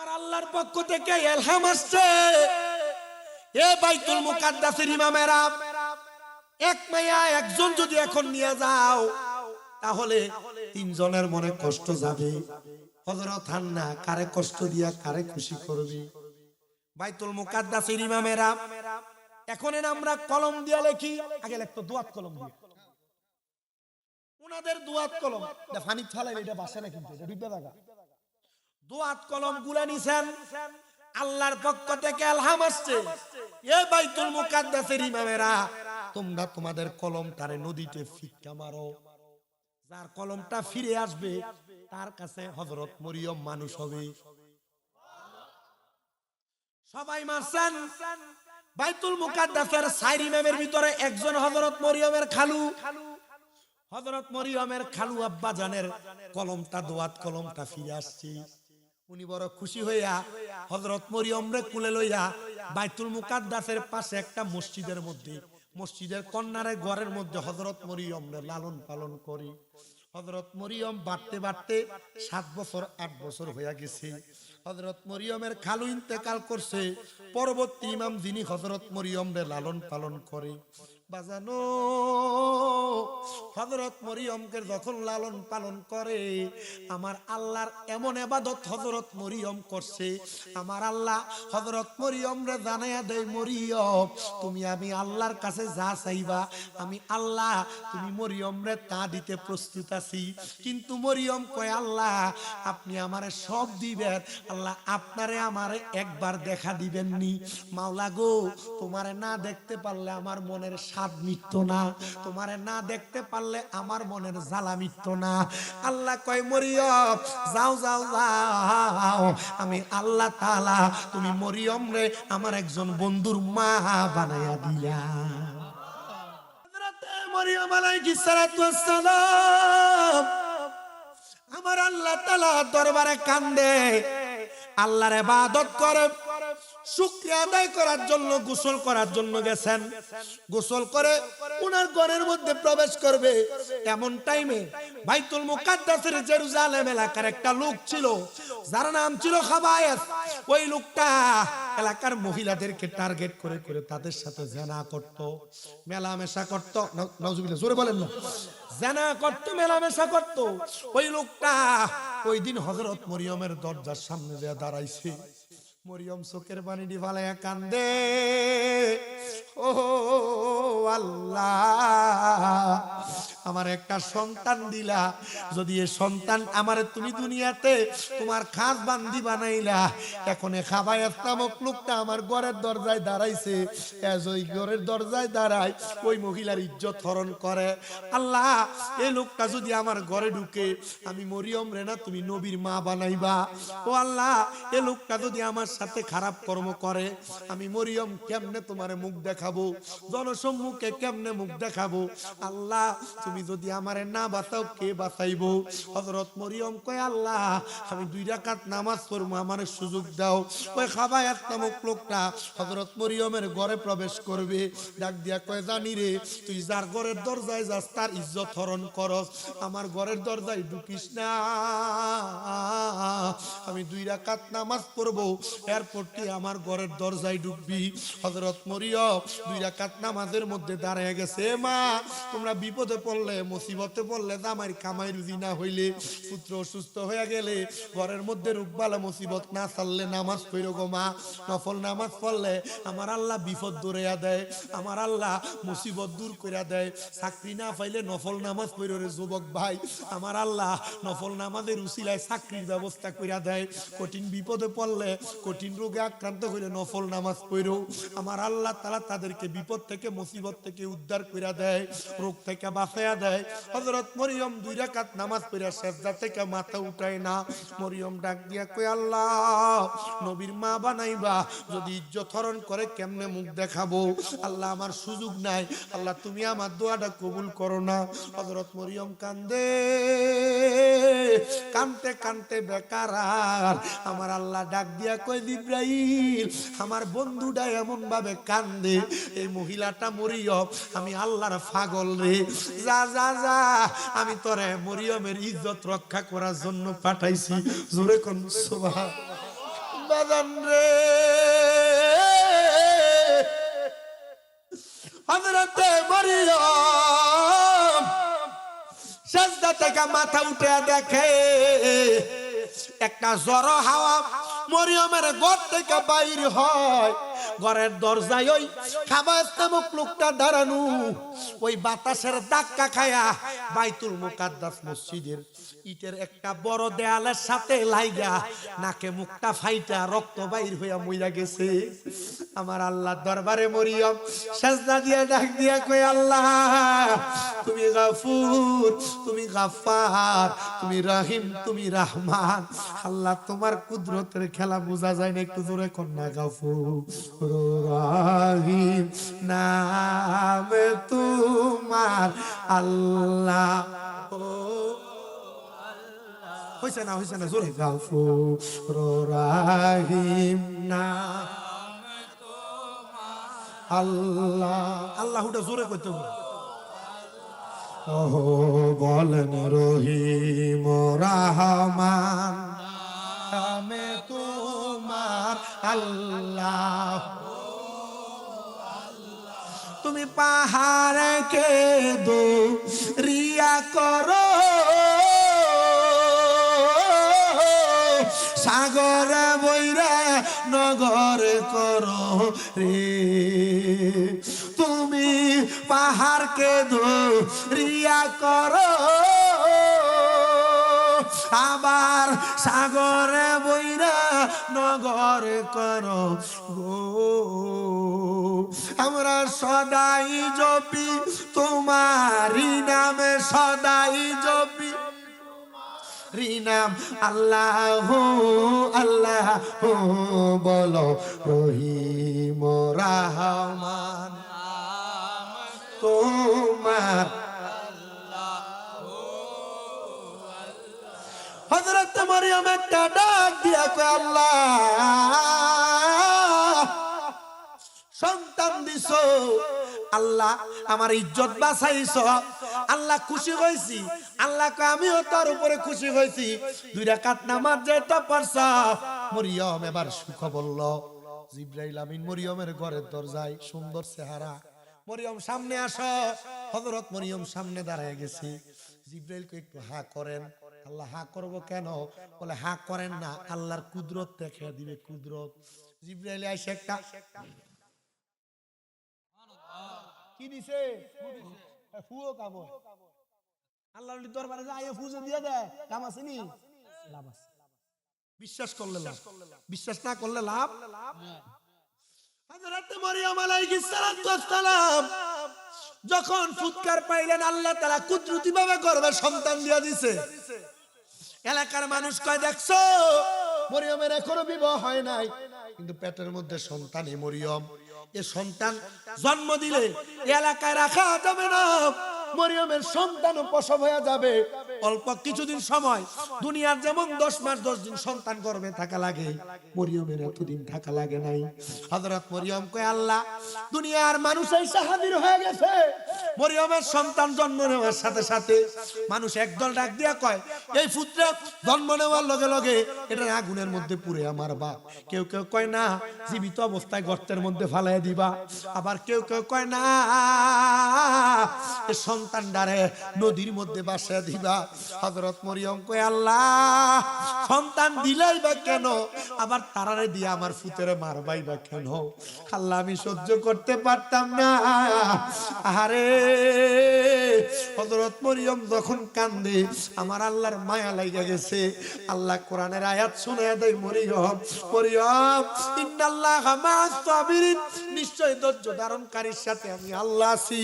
আমার আল্লাহর পক্ষ থেকে ইলহাম আসছে, এ বাইতুল মুকাদ্দাসের ইমামেরা, এক মাইয়া একজন যদি এখন নিয়ে যাও তাহলে তিনজনের মনে কষ্ট যাবে। হযরত হান্না কারে কষ্ট দিয়া কারে খুশি করবে? বাইতুল মুকাদ্দাসের ইমামেরা, এখন আমরা কলম দিয়া লেখি, আগে লিখতো দুয়াত কলম দিয়ে, উনাদের দুয়াত কলম ফানি ছালাই, এটা বাসে না কিন্তু এটা ডুবে থাকা। দুয়াত কলম গুলা নিছেন, আল্লাহর পক্ষ থেকে ইলহাম আসছে, এ বাইতুল মুকাদ্দাসের ইমামেরা, তোমরা তোমাদের কলমটারে নদীতে ফিক্কা মারো, যার কলমটা ফিরে আসবে তার কাছে হযরত মরিয়ম মানুষ হবে। সবাই মারছেন। বাইতুল মুকাদ্দাসের চার ইমামের ভিতরে একজন হযরত মরিয়মের খালু। হযরত মরিয়মের খালু আব্বা জানের কলমটা, দোয়াত কলমটা ফিরে আসছে। উনি বড় খুশি হইয়া হযরত মরিয়মরে কুলে লইয়া বাইতুল মুকাদ্দাসের পাশে একটা মসজিদের মধ্যে, মসজিদের কর্নারে ঘরের মধ্যে হযরত মরিয়মরে লালন পালন করে। হযরত মরিয়ম বাড়তে বাড়তে 7 বছর 8 বছর হয়ে গেছে। হযরত মরিয়মের খালু ইন্তেকাল করছে। পরবর্তী ইমাম যিনি হযরত মরিয়মরে লালন পালন করে, বাজানো হযরত মরিয়মকে যখন লালন পালন করে, আমার আল্লাহর এমন ইবাদত হযরত মরিয়ম করছে, আমার আল্লাহ হযরত মরিয়মরে জানায়া দেয়, মরিয়ম তুমি আমি আল্লাহর কাছে যা চাইবা আমি আল্লাহ তুমি মরিয়মরে তা দিতে প্রস্তুত আছি। কিন্তু মরিয়ম কয়, আল্লাহ আপনি আমারে সব দিবেন, আল্লাহ আপনারে আমারে একবার দেখা দিবেননি। মাওলা গো, তোমারে না দেখতে পারলে আমার মনের স্বাদ মিটতো না, তোমারে না দেখতে পারলে আমার মনের জ্বালা মিটতো না। আল্লাহ কয়, মরিয়ম যাও যাও যাও, আমি আল্লাহ তাআলা তুমি মরিয়ম রে আমার একজন বন্ধুর মা বানায়া দিলা। হযরত মরিয়ম আলাইহিস সালাতু ওয়াস সালাম আমার আল্লাহ তাআলা দরবারে কান্দে, আল্লাহর ইবাদত করে, শুকরিয়া আদায় করার জন্য গোসল করার জন্য গেছেন। গোসল করে উনার ঘরের মধ্যে প্রবেশ করবে, এমন টাইমে বাইতুল মুকাদ্দাসের জেরুজালেম এলাকার একটা লোক ছিল, যার নাম ছিল খাবায়েস। ওই লোকটা এলাকার মহিলাদেরকে টার্গেট করে করে তাদের সাথে জিনা করত, মেলামেশা করত। নাউজুবিল্লাহ, জোরে বলেন না। জিনা করত, মেলামেশা করত। ওই লোকটা ওই দিন হযরত মরিয়মের দরজার সামনে দিয়ে দাঁড়াইছে। মরিয়ম চোখের পানি দি ফালাইয়া কান্দে, ও আল্লাহ আমার একটা সন্তান দিলা, যদি এই সন্তান আমারে তুমি দুনিয়াতে তোমার খাস বান্দি বানাইলা, এখন খাবায়েস নামক লোকটা আমার ঘরের দরজায় দাঁড়াইছে, ওই ঘরের দরজায় দাঁড়ায় ওই মহিলার ইজ্জত হরণ করে। আল্লাহ এই লোকটা যদি আমার ঘরে ঢুকে, আমি মরিয়ম রে না তুমি নবীর মা বানাইবা। ও আল্লাহ এই লোকটা যদি আমার সাথে খারাপ কর্ম করে, আমি মরিয়ম কেমনে তোমারে মুখ দেখাবো, জনসম্মুখে কেমনে মুখ দেখাবো? আল্লাহ তুমি যদি আমারে না বাঁচাও কে বাঁচাইবো? হযরত মরিয়ম কয়, আল্লাহ আমি 2 রাকাত নামাজ পড়বো, আমারে সুযোগ দাও। ওই খাবায়েস নামক লোকটা হযরত মরিয়মের ঘরে প্রবেশ করবে, ডাক দিয়া কয়, জানি রে তুই যার ঘরের দরজায় যাস তার ইজ্জত হরণ করস, আমার ঘরের দরজায় ঢুকিস না। আমি 2 রাকাত নামাজ পড়বো, এরপর তুই আমার ঘরের দরজায় ঢুকবি। হযরত মরিয়ম 2 রাকাত নামাজের মধ্যে দাঁড়িয়ে গেছে। মা তোমরা বিপদে পড়লে, মুসিবতে পড়লে, জামাইর কামাই রুজি না হইলে, পুত্র অসুস্থ হয়ে গেলে, ঘরের মধ্যে রোগবালা মুসিবত না চাললে নামাজ পড়ো গো মা। নফল নামাজ পড়লে আমার আল্লাহ বিপদ দূরাইয়া দেয়, আমার আল্লাহ মুসিবত দূর কইরা দেয়। চাকরি না পাইলে নফল নামাজ পড়ো রে যুবক ভাই, আমার আল্লাহ নফল নামাজের উসিলায় চাকরির ব্যবস্থা কইরা দেয়। কঠিন বিপদে পড়লে, কঠিন রোগে আক্রান্ত হইলে নফল নামাজ পড়ো, আমার আল্লাহ তাআলা তাদেরকে বিপদ থেকে মুসিবত থেকে উদ্ধার কইরা দেয়, রোগ থেকে বাঁচায়া দেয়। হযরত মরিয়ম 2 রাকাত নামাজ পড়া সিজদা থেকে মাথা উঠায় না। মরিয়ম ডাক দিয়া কই, আল্লাহ নবীর মা বানাইবা, যদি ইজ্জত হরণ করে কেমনে মুখ দেখাবো? আল্লাহ আমার সুযোগ নাই, আল্লাহ তুমি আমার দোয়াটা কবুল করো না। হযরত মরিয়ম কান্দে, কানতে কানতে বেকার। আমার আল্লাহ ডাক দিয়া কই, জিবরাইল আমার বন্ধুটা এমন ভাবে কান্দে, এই মহিলাটা মরিয়ম আমি আল্লাহর পাগল রে, যা যা যা আমি তোরে মরিয়মের ইজ্জত রক্ষা করার জন্য পাঠাইছি। জোরে কোন সুবহানাল্লাহ। বাজান রে হযরতে মরিয়ম সেজদা থেকে মাথা উঠে দেখে একটা ঝড়ো হাওয়া মরিয়মের ঘর থেকে বাইর হয়। ঘরের দরজায় ওই খাবাস নামক লোকটা দাঁড়ানো, ওই বাতাসের ধাক্কা খায়া বাইতুল মুকাদ্দাস মসজিদের ইটের একটা বড় দেয়ালের সাথে লাইগা নাকে মুখটা ফাইটা রক্ত বাইর হইয়া মইরা গেছে। আমার আল্লাহ দরবারে মরিয়ম সেজদা দিয়ে ডাক দিয়া কই, আল্লাহ তুমি গফুর, তুমি গাফফার, তুমি রহিম, তুমি রহমান। আল্লাহ তোমার কুদরতের খেলা বোঝা যায় না, একটু জোরে কন্যা গফুর রহিম নাম তোমার আল্লাহ। হইছে না জোরে গফুর রহিম নাম আল্লাহ। আল্লাহটা জোরে কইতে হবে। ও বলেন রহিম রহমান নামে তোমার আল্লাহ। তুমি পাহাড়কে দরিয়া করো, সাগর বইরা নগর করো রে। তুমি পাহাড়কে দরিয়া করো, আবার সাগরে বইরা নগর করো গো। আমরা সদাই জপি তোমারি নামে, সদাই জপি নাম আল্লাহ আল্লাহ বলো রহিম রহমান তোমার। হযরত মরিয়ম একটা ডাক দিয়া কয়, আল্লাহ সন্তান দিছো, আল্লাহ আমার ইজ্জত বাঁচাইছ, আল্লাহ খুশি হইছি। আল্লাহ কয় আমিও তোর উপরে খুশি হইছি, 2 রাকাত নামাজ যেটা পড়ছ। মরিয়ম এবার সুখ বলল। জিবরাইল আমিন মরিয়মের ঘরের দরজায়, সুন্দর চেহারা। মরিয়ম সামনে আসো। হযরত মরিয়ম সামনে দাঁড়ায় গেছে। জিবরাইল কয় একটু হা করেন। আল্লাহ হা করবো কেন? বলে হা করেন না, আল্লাহর কুদরত দেখে দিবে, কুদরত। জিবরাইল এসে একটা কি দিছে, ফুও কাম। আল্লাহর দরবারে যায় ফুজে দিয়ে দেয়, কাম আছে নি? লাভ আছে। বিশ্বাস করলে লাভ, বিশ্বাস না করলে লাভ। হযরত মরিয়ম আলাইহিস সালাম যখন ফুৎকার পাইলেন, আল্লাহ তাআলা কুদরতি ভাবে গর্ভে সন্তান দিয়া দিছে। এলাকার মানুষ কয় দেখছো মরিয়মের এখনো বিবাহ হয় নাই, কিন্তু পেটের মধ্যে সন্তানই মরিয়ম। এ সন্তান জন্ম দিলে এলাকায় রাখা যাবে না, মরিয়মের সন্তান প্রসব হয়ে যাবে। অল্প কিছুদিন সময়, দুনিয়ার যেমন 10 মাস 10 দিন সন্তান গর্ভে থাকা লাগে, মরিয়মের এতদিন থাকা লাগে নাই। হযরত মরিয়ম কয় আল্লাহ দুনিয়ার মানুষ এসে হাজির হয়ে গেছে। মরিয়মের সন্তান জন্ম নেওয়ার সাথে সাথে মানুষ একদল ডাক দিয়া কয় এই পুত্র জন্ম নেওয়ার লগে লগে এটা আগুনের মধ্যে পুড়ে আমার বাপ। কেউ কেউ কয় না জীবিত অবস্থায় গর্তের মধ্যে ফালাইয়া দিবা। আবার কেউ কেউ কয় না এই সন্তানটারে নদীর মধ্যে বাসায় দিবা। হযরত মরিয়ম কয় আল্লাহ সন্তান দিলাই বা কেন, আবার তারারে দিয়ে আমার ফুতেরে মারবাই বা কেন? আল্লাহ আমি সহ্য করতে পারতাম না। আরে হযরত মরিয়ম যখন কান্দে আমার আল্লাহর মায়া লাগা গেছে। আল্লাহ কোরআনের আয়াত শুনায়া দেয় মরিয়ম মরিয়ম ইন্নাল্লাহা মা'আস সাবিরিন, নিশ্চয় ধৈর্য ধারণকারীর সাথে আমি আল্লাহ আছি।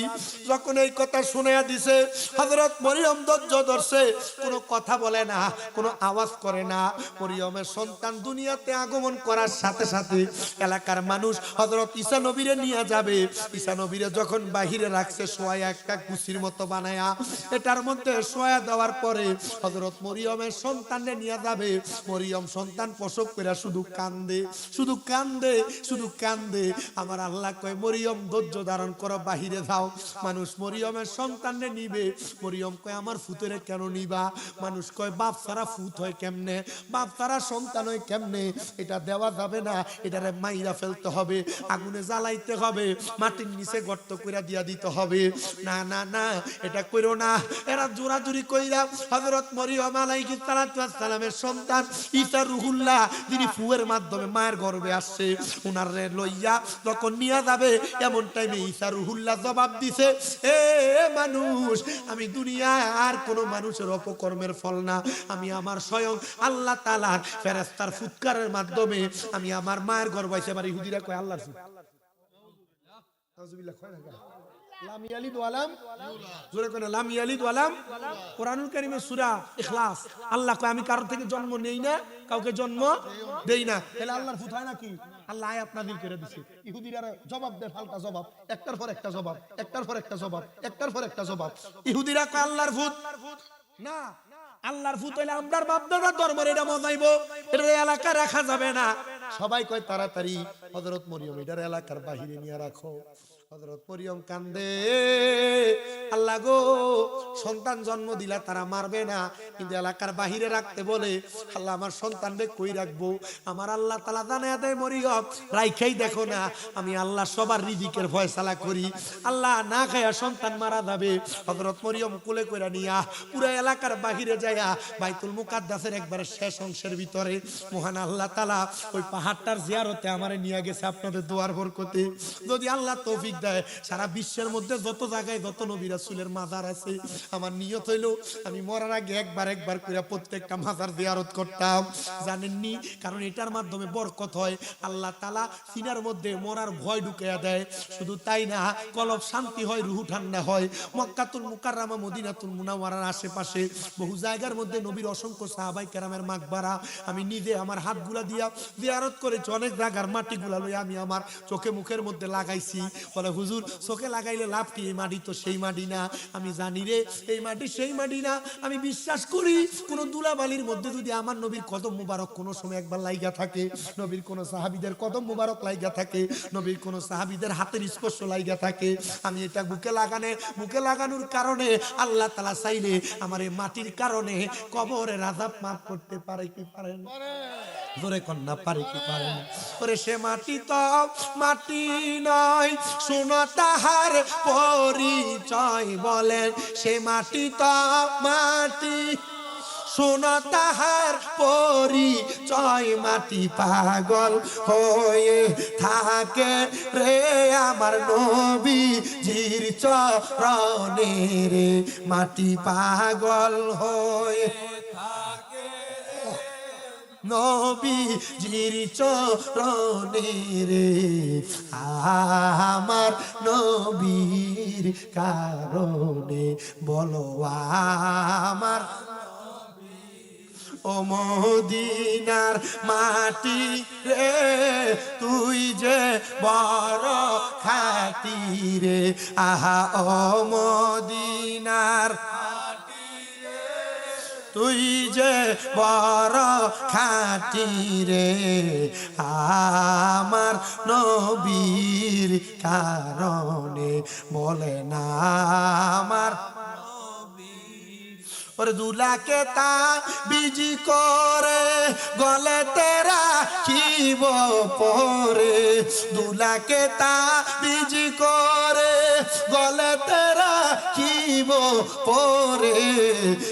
যখন এই কথা শুনায়া দিছে হযরত মরিয়ম ধৈর্য ধরছে, কোনো কথা বলে না, কোনো আওয়াজ করে না। মরিয়মের সন্তান দুনিয়াতে আগমন করার সাথে সাথে এলাকার মানুষ হযরত ঈসা নবীরে নিয়ে যাবে। ঈসা নবীরে যখন বাহিরে রাখছে শোয়া একটা কুসির মতো বানায়া, এটার মধ্যে শোয়া দেওয়ার পরে হযরত মরিয়মের সন্তানরে নিয়ে যাবে। মরিয়ম সন্তান প্রসব করে শুধু কান্দে, শুধু কান্দে, শুধু কান্দে। আমার আল্লাহ কয় মরিয়ম ধৈর্য ধারণ করো, বাহিরে যাও। মানুষ মরিয়মের সন্তানরে নিবে। মরিয়ম কয় আমার ফুতেরে কেন কেন নিবা? মানুষ কয় বাপ ছাড়া ফুত হয় কেমনে, বাপ ছাড়া সন্তান হয় কেমনে, এটা দেওয়া যাবে না, এটারে মাইরা ফেলতে হবে, আগুনে জ্বালাইতে হবে, মাটির নিচে গর্ত কইরা দিয়া দিতে হবে। না না না, এটা কইরো না। এরা জোরাজুরি কইরা হযরত মরিয়ম আলাইহিস সালামের সন্তান ঈসা রুহুল্লাহ, যিনি ফুয়ের মাধ্যমে মায়ের গর্ভে আসছে, উনারে লইয়া যখন নিয়ে যাবে, এমন টাইমে ঈসা রুহুল্লাহ জবাব দিছে, এ মানুষ, আমি দুনিয়ায় আর কোনো মানুষের অপকর্মের ফল না, আমি আমার স্বয়ং আল্লাহ তাআলার ফেরেশতার ফুৎকারের মাধ্যমে আমি আমার মায়ের গর্ভে আইছি। আমার ইহুদিরা কয় আল্লাহর ফুৎ, নাউজুবিল্লাহ, কয় না কেন? লাম ইয়ালিদ ওয়ালাম, জোরে কোন লাম ইয়ালিদ ওয়ালাম। কোরআনুল কারীমের সূরা ইখলাস, আল্লাহ কয় আমি কারোর থেকে জন্ম নেই না, কাউকে জন্ম দেই না। তাহলে আল্লাহর ফুত হয় নাকি? আল্লাহ আয়াত নাযিল করে দিয়েছে। ইহুদিরা জবাব দেয় ফালতা জবাব, একটার পর একটা জবাব, একটার পর একটা জবাব, একটার পর একটা জবাব। ইহুদিরা কয় আল্লাহর ফুত না, আল্লাহর ফুত হইলে আমরার বাপ দাদা ধর্মের এটা মজাইবো, এটা এলাকা রাখা যাবে না। সবাই কয় তাড়াতাড়ি হযরত মরিয়ম এটার এলাকার বাহিরে নিয়ে রাখো। হযরত মরিয়ম কান্দে, আল্লাহ গো, সন্তান জন্ম দিলা তারা মারবে না, কিন্তু এলাকার বাহিরে রাখতে বলে, আল্লাহ আমার সন্তানকে কই রাখবো? আমার আল্লাহ তাআলা জানায়া দেয়, মরিয়ম রাইখাই দেখো না, আমি আল্লাহ সবার রিজিকের ফয়সালা করি, আল্লাহ না খায়া সন্তান মারা যাবে। হযরত মরিয়ম কোলে কইরা নিয়া পুরো এলাকার বাহিরে যায়া বাইতুল মুকাদ্দাসের একবারে শেষ অংশের ভিতরে মহান আল্লাহ তাআলা ওই পাহাড়টার জিয়ারতে আমারে নিয়ে গেছে আপনাদের দোয়ার বরকতে। যদি আল্লাহ তৌফিক দেয়, সারা বিশ্বের মধ্যে যত জায়গায় যত নবী রাসূলের মাজার আছে, আমার নিয়ত হইলো আমি মরার আগে একবার একবার করে প্রত্যেকটা মাজার জিয়ারত করতাম, জানেননি? কারণ এটার মাধ্যমে বরকত হয়, আল্লাহ তাআলা সিনার মধ্যে মরার ভয় ঢুকাইয়া দেয়। শুধু তাই না, কলব শান্তি হয়, রুহু ঠান্ডা হয়। মক্কাতুল মুকাররমা, মদিনাতুল মুনাওয়ারার আশেপাশে বহু জায়গার মধ্যে নবীর অসংখ্য সাহাবায়ে কেরামের মাকবারা আমি নিজে আমার হাতগুলা দিয়া জিয়ারত করেছি। অনেক জায়গার মাটিগুলা লইয়া আমি আমার চোখে মুখের মধ্যে লাগাইছি। বলে হুজুর চোখে লাগাইলে লাভ কি? এই মাটি তো সেই মাটি না। আমি জানি রে এই মাটি সেই মাটি না। আমি বিশ্বাস করি কোন দুলাবালির মধ্যে যদি আমার নবীর কদম মুবারক কোন সময় একবার লাইগা থাকে, নবীর কোন সাহাবীদের কদম মুবারক লাইগা থাকে, নবীর কোন সাহাবীদের হাতের স্পর্শ লাইগা থাকে, আমি এটা বুকে লাগানোর কারণে আল্লাহ তাআলা চাইলে আমার এই মাটির কারণে কবরের আযাব মাফ করতে পারে কি পারে না? জোরে কন্যা পারে কি পারে না? ওরে সে মাটি তো মাটি নয়, শোনো তাহার পরিচয়, বলেন সে মাটি তো মাটি, শোনো তাহার পরিচয়। মাটি পাগল হয়ে থাকে রে আমার নবীজির চরণে রে, মাটি পাগল হয়ে নবীজির চরণে রে, আমার নবীর কারণে, বলো আমার ও মদিনার মাটি রে, তুই যে বড় খাঁটি রে, আহা ও মদিনার তুই যে বড় খাঁটি রে, আমার নবীর কারণে, বলে না আমার और दूल्हा के ता बीजी करे गले तेरा खीबो पोरे, दूल्हा के ता बीजी करे गले तेरा खीबो पोरे,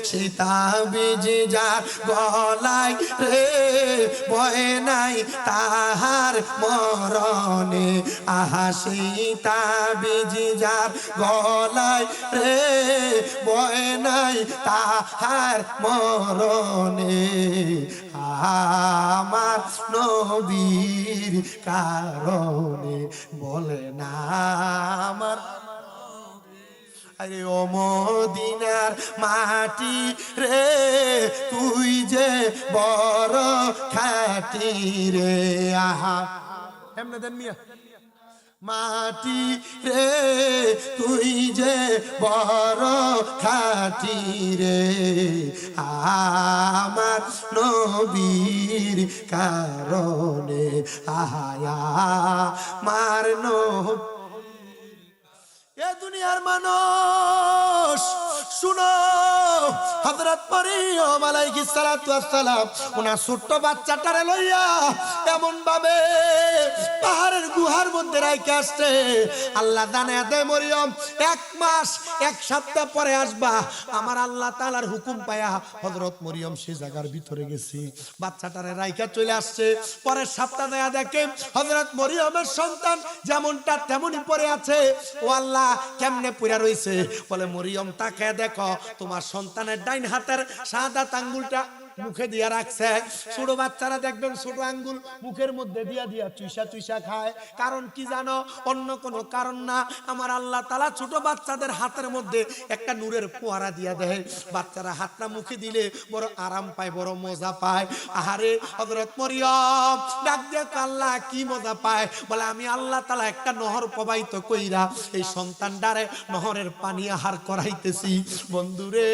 सीता बीजी जा गलाई रे बहे नाई ताहार मरणे, आहा सीता बीजी जा गलाई रे बहे नाई তাহার মরণে, আমার নবীর কারণে, বলে না আমার আরে ও মদিনার মাটি রে, তুই যে বড় খাঁটি রে, আহা এমনে দেন মিয়া মাটি রে, তুই যে বড় খাঁটি রে, আমার নবীর কারণে, আহায়া মার নবী। এ দুনিয়ার মানুষ শুনো, হযরত মরিয়ম আলাইহিস সালাতু ওয়াস সালাম ওনার ছোট্ট বাচ্চাটারে লইয়া এমন ভাবে পাহাড়ের গুহার মধ্যে রাইখে আসছে। আল্লাহ জানায় দেয়, মরিয়ম 1 মাস 1 সপ্তাহ পরে আসবা। আমার আল্লাহ তাআলার হুকুম পায়া হযরত মরিয়ম সে জায়গার ভিতরে গেছি, বাচ্চাটারে রাইখা চলে আসছে। পরের সপ্তাহ দেয়া দেখে হযরত মরিয়মের সন্তান যেমনটা তেমনই পড়ে আছে। ও আল্লাহ, কেমনে পড়ে রইছে? বলে, মরিয়ম তাকে দেখো, তোমার সন্তানের ডাইন হাতের শাহাদাত আঙ্গুলটা মুখে দিয়া রাখছে। ছোট বাচ্চারা দেখবেন ছোট আঙ্গুল মুখের মধ্যে দিয়া দিয়া চুইসা চুইসা খায়। কারণ কি জানো? অন্য কোনো কারণ না, আমার আল্লাহ তাআলা ছোট বাচ্চাদের হাতের মধ্যে একটা নূরের ফোয়ারা দিয়া দেয়। বাচ্চারা হাতটা মুখে দিলে বড় আরাম পায়, বড় মজা পায়। আহারে হযরত মরিয়ম ডাক দিয়ে, আল্লাহ কি মজা পায়? বলে, আমি আল্লাহ তাআলা একটা নহর প্রবাহিত কইরা এই সন্তানটারে নহরের পানি আহার করাইতেছি। বন্ধুরে,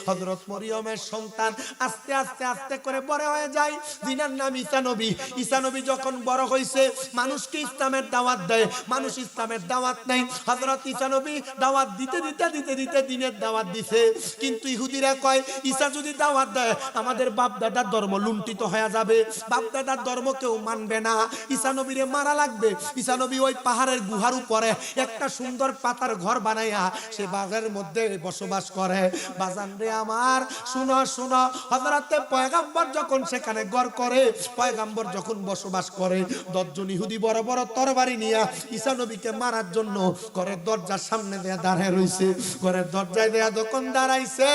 হযরত মরিয়মের সন্তান আস্তে আস্তে আস্তে করে বড় হয়ে যায়। যিনার নাম ঈসা নবী। ঈসা নবী যখন বড় হইছে, মানুষকে ইসলামের দাওয়াত দেয়, মানুষ ইসলামের দাওয়াত নেই। হযরত ঈসা নবী দাওয়াত দিতে দিতে দিতে দিতে দিনের দাওয়াত দিছে। কিন্তু ইহুদিরা কয়, ঈসা যদি দাওয়াত দেয় আমাদের বাপ দাদার ধর্ম লুণ্ঠিত হয়ে যাবে, বাপ দাদার ধর্ম কেউ মানবে না, ঈসা নবীরে মারা লাগবে। ঈসা নবী ওই পাহাড়ের গুহার উপরে একটা সুন্দর পাতার ঘর বানাইয়া সে বাগানের মধ্যে বসবাস করে। বাজান রে আমার, শুনো শুনো, হযরতে পয়গম্বর যখন সেখানে ঘর করে, পয়গম্বর যখন বসবাস করে, 10 জন ইহুদি বড় বড় তরবারি নিয়ে ঈসা নবীকে মারার জন্য ঘরের দরজার সামনে দিয়ে দাঁড়ায় রইছে। ঘরের দরজায় দেয়া যখন দাঁড়াইছে,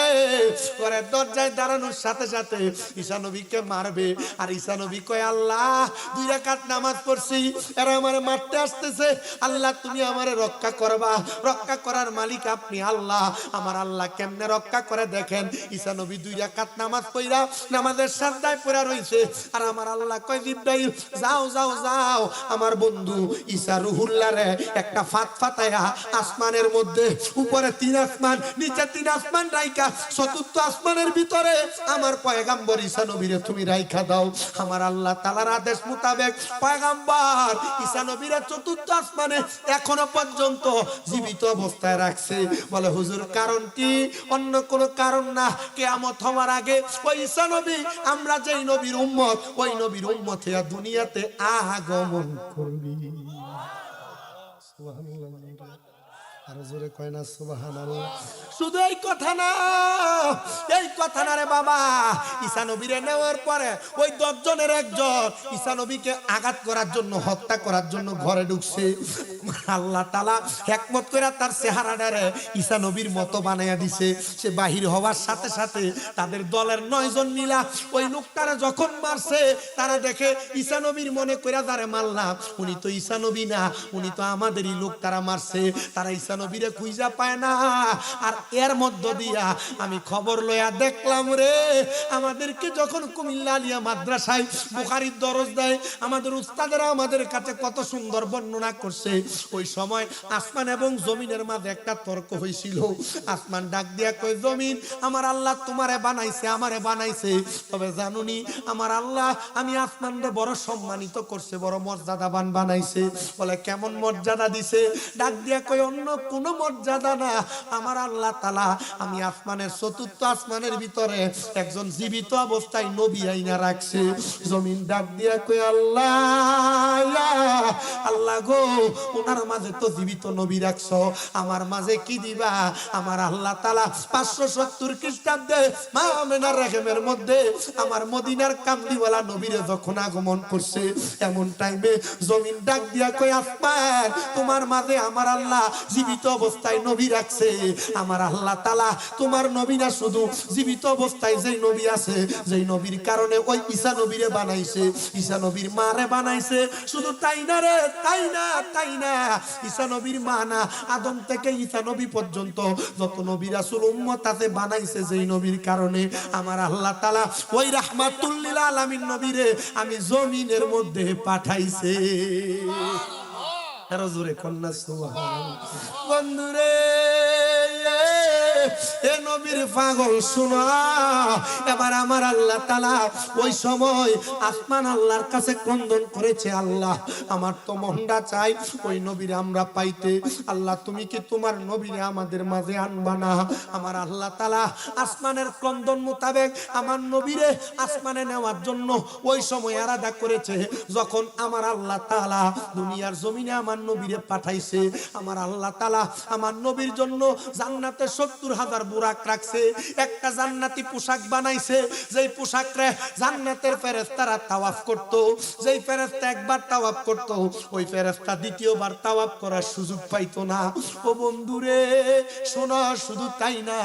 ঘরের দরজায় দাঁড়ানোর সাথে সাথে ঈসা নবীকে মারবে। আর ঈসা নবী কয়, আল্লাহ 2 রাকাত নামাজ পড়ছি, এরা আমারে মারতে আসতেছে, আল্লাহ তুমি আমারে রক্ষা করবা, রক্ষা করার মালিক আপনি আল্লাহ। আমার আল্লাহ কেমনে রক্ষা করে দেখেন। ঈসা নবী 2 রাকাত নামাজ পড়া নামাজের সাজদায় পড়া রইছে। আর আমার আল্লাহ কয়, জিবরাইল যাও যাও যাও, আমার বন্ধু ঈসা রুহুল্লাহরে একটা ফাতফাতায়া আসমানের মধ্যে, উপরে 3 আসমান নিচে 3 আসমান রাইখা 4th আসমানের ভিতরে আমার পয়গম্বর ঈসা নবীরে তুমি রাইখা দাও। আমার আল্লাহ তাআলার আদেশ মোতাবেক পয়গম্বর ঈসা নবীরে 4th আসমানে এখনো পর্যন্ত জীবিত অবস্থায় রাখছে। বলে, হুজুর কারণ কি? অন্য কোনো কারণ না, কিয়ামত হওয়ার আগে ওই ঈসা নবী, আমরা যেই নবীর উম্মত, ওই নবীর উম্মত হইয়া দুনিয়াতে আগমন করবি। সুবহানাল্লাহ। আর জোরে কয় না সুবহানাল্লাহ। শুধু এই কথা না, এই কথা না রে বাবা, ঈসা নবীরে নেওয়ার পরে ওই 10 জনের একজন ঈসা নবীকে আঘাত করার জন্য, হত্যা করার জন্য ঘরে ঢুকছে। আল্লাহ তাআলা হিকমত করে তার চেহারাটারে ঈসা নবীর মতো বানায়া দিছে। সে বাহির হওয়ার সাথে সাথে তাদের দলের 9 জন মিলা ওই লোকটারে যখন মারছে, তারা দেখে ঈসা নবীর মনে কইরা যারে মারলাম উনি তো ঈসা নবী না, উনি তো আমাদেরই লোক, তারা মারছে। তারা ঈসা নবীরে খুঁজা পায় না। আর এর মধ্য দিয়া আমি খবর লইয়া দেখলাম রে, আমাদেরকে যখন কুমিল্লা আলিয়া মাদ্রাসায় বুখারীর দরজ দেয়, আমাদের উস্তাদেরা আমাদের কাছে কত সুন্দর বর্ণনা করছে। ওই সময় আসমান এবং জমিনের মাঝে একটা তর্ক হয়েছিল। আসমান ডাক দিয়া কয়, জমিন আমার আল্লাহ তোমারে বানাইছে, আমারে বানাইছে, তবে জানুনি আমার আল্লাহ আমি আসমানরে বড় সম্মানিত করছে, বড় মর্যাদাবান বানাইছে। বলে, কেমন মর্যাদা দিছে? ডাক দিয়া কয়, অন্য কোনো মর্যাদা না, আমার আল্লাহ তাআলা আমি আসমানের 4th আসমানের ভিতরে একজন জীবিত অবস্থায় নবী আইনা রাখছে। জমিন ডাক দিয়া কয়, আল্লাহ আল্লাহ গো, ওনার মাঝে তো জীবিত নবী রাখছো, আমার মাঝে কি দিবা? আমার আল্লাহ তাআলা 570 খ্রিস্টাব্দে মা আমেনার রেহেমের মধ্যে আমার মদিনার কামলিওয়ালা নবীরে যখন আগমন করছে, এমন টাইমে জমিন ডাক দিয়া কয়, আসমান তোমার মাঝে আমার আল্লাহ জীবিত অবস্থায় নবী রাখছে। আমার আল্লাহ তাআলা তোমার নবী না, শুধু জীবিত অবস্থায় যেই নবী আছে, যেই নবীর কারণে ওই ঈসা নবীরে বানাইছে, ঈসা নবীর মারে বানাইছে। শুধু তাই না রে, তাই না, তাই না, ঈসা নবীর মা না, আদম থেকে ঈসা নবী পর্যন্ত যত নবী রাসূল উম্মত আছে বানাইছে যেই নবীর কারণে, আমার আল্লাহ তাআলা ওই রাহমাতুল লিল আলামিন নবীরে আমি জমিনের মধ্যে পাঠাইছে। জোরে কন্যা সুবহানাল্লাহ। বন্ধুরে এ নবীর পাগল শোনা, এবার আমার আল্লাহ তাআলা ওই সময় আসমান আল্লাহর কাছে ক্রন্দন করেছে, আল্লাহ আমার তো মনটা চাই ওই নবীরে আমরা পাইতে, আল্লাহ তুমি কি তোমার নবীরে আমাদের মাঝে আনবা না? আমার আল্লাহ তাআলা আসমানের ক্রন্দন মোতাবেক আমার নবীরে আসমানে নেওয়ার জন্য ওই সময় আলাদা করেছে। যখন আমার আল্লাহ তাআলা দুনিয়ার জমিনে আমার নবীরে পাঠাইছে, আমার আল্লাহ তাআলা আমার নবীর জন্য জান্নাতে ৭০,০০০ বুরাক রাখছে। একটা জান্নাতি পোশাক বানাইছে, যেই পোশাকরে জান্নাতের ফেরেশতারা তাওয়াফ করত। যেই ফেরেশতা একবার তাওয়াফ করত, ওই ফেরেশতা দ্বিতীয়বার তাওয়াফ করার সুযোগ পাইতো না। ও বন্ধুরে শোনো, শুধু তাই না,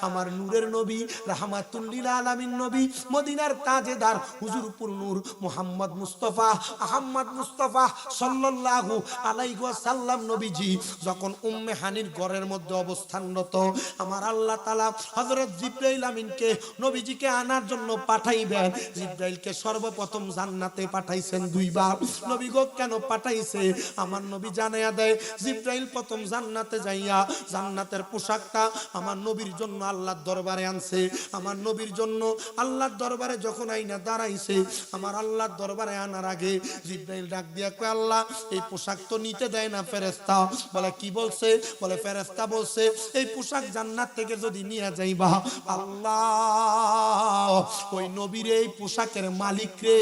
আমার নূরের নবী রাহমাতুল লিল আলামিন নবী মদিনার তাজেদার হুজুরপুর নূর মুহাম্মদ মুস্তাফা আহমদ মুস্তাফা সাল্লাল্লাহু আলাইহি ওয়াসাল্লাম নবীজি যখন উম্মে হানির ঘরের মধ্যে অবস্থানরত, আমার আল্লাহ তাআলা হযরত জিবরাইল আমিনকে নবীজিকে আনার জন্য পাঠাইবেন। জিবরাইলকে সর্বপ্রথম জান্নাতে পাঠাইছেন দুইবার। নবী গো কেন পাঠাইছে? আমার নবী জানায়া দেয়, জিবরাইল প্রথম জান্নাতে যাইয়া জান্নাতের পোশাকটা আমার নবীর জন্য আল্লাহর দরবারে আনছে। আমার নবীর জন্য আল্লাহর দরবারে যখন আইনা দাঁড়াইছে, আমার আল্লাহর দরবারে আনার আগে জিবরাইল ডাক দিয়া কয়, আল্লাহ এই পোশাক তো নিতে দেয় না ফেরেশতা। বলে কি বলছে? বলে ফেরেশতা বলছে এই পোশাক জান্নাত থেকে যদি নিয়ে যাইবা, আল্লাহ ওই নবীর এই পোশাকের মালিক রে,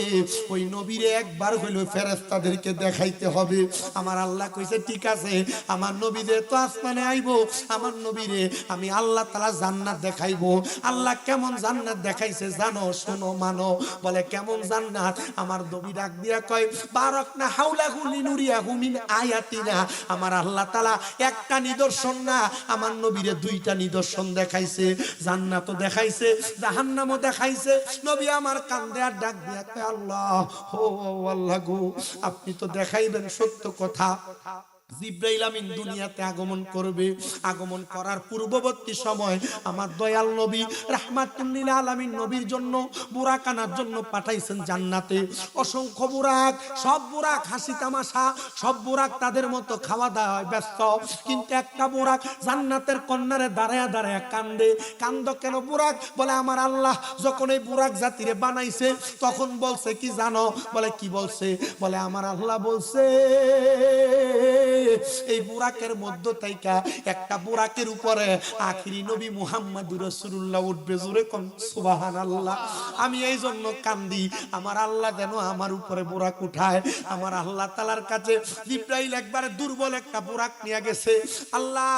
ওই নবীরে একবার হইল ফেরেশতাদেরকে দেখাইতে হবে। আমার আল্লাহ কইছে ঠিক আছে, আমার নবীদের তো আসমানে আইবো, আমার নবীরে আমি আল্লাহ তাআলা জান্নাত দেখাইবো। আল্লাহ কেমন জান্নাত দেখাইছে জানো? শোনো মানো। বলে কেমন জান্নাত? আমার নবী ডাক দিয়া কয়, বারাকনা হাওলাহু লিনুরিয়াহু মিন আয়াতিনা। আমার আল্লাহ তাআলা একটা নিদর্শন না, আমার নবীরে দুইটা নিদর্শন দেখাইছে। জান্নাতও দেখাইছে, জাহান্নামও দেখাইছে। নবী আমার কান্দে আর ডাক দিয়া কয়, আল্লাহ ও আল্লাহ গো, আপনি তো দেখাইবেন সত্য কথা। জিবরাইল আমিন দুনিয়াতে আগমন করবে। আগমন করার পূর্ববর্তী সময় আমার দয়াল নবী রাহমাতুল লিল আলামিন নবীর জন্য বুরাক আনার জন্য পাঠাইছেন জান্নাতে। অসংখ্য বুরাক, সব বুরাক হাসি তামাশা, সব বুরাক তাদের মতো খাওয়া দাওয়ায় ব্যস্ত। কিন্তু একটা বুরাক জান্নাতের কন্যারে দাঁড়ায়া দাঁড়ায়া কান্দে। কান্দ কেন বুরাক? বলে আমার আল্লাহ যখন এই বুরাক জাতিরে বানাইছে তখন বলছে কি জানো? বলে কি বলছে? বলে আমার আল্লাহ বলছে এই বুরাকের মধ্য থেকে একটা বুরাকের উপরে আখিরি নবী মুহাম্মদুর রাসূলুল্লাহ উঠবে। জোরে কোন সুবহানাল্লাহ। আমি এই জন্য কান্দি, আমার আল্লাহ যেন আমার উপরে বুরাক উঠায়। আমার আল্লাহ তাআলার কাছে জিবরাইল একবারে দুর্বল একটা বুরাক নিয়ে গেছে। আল্লাহ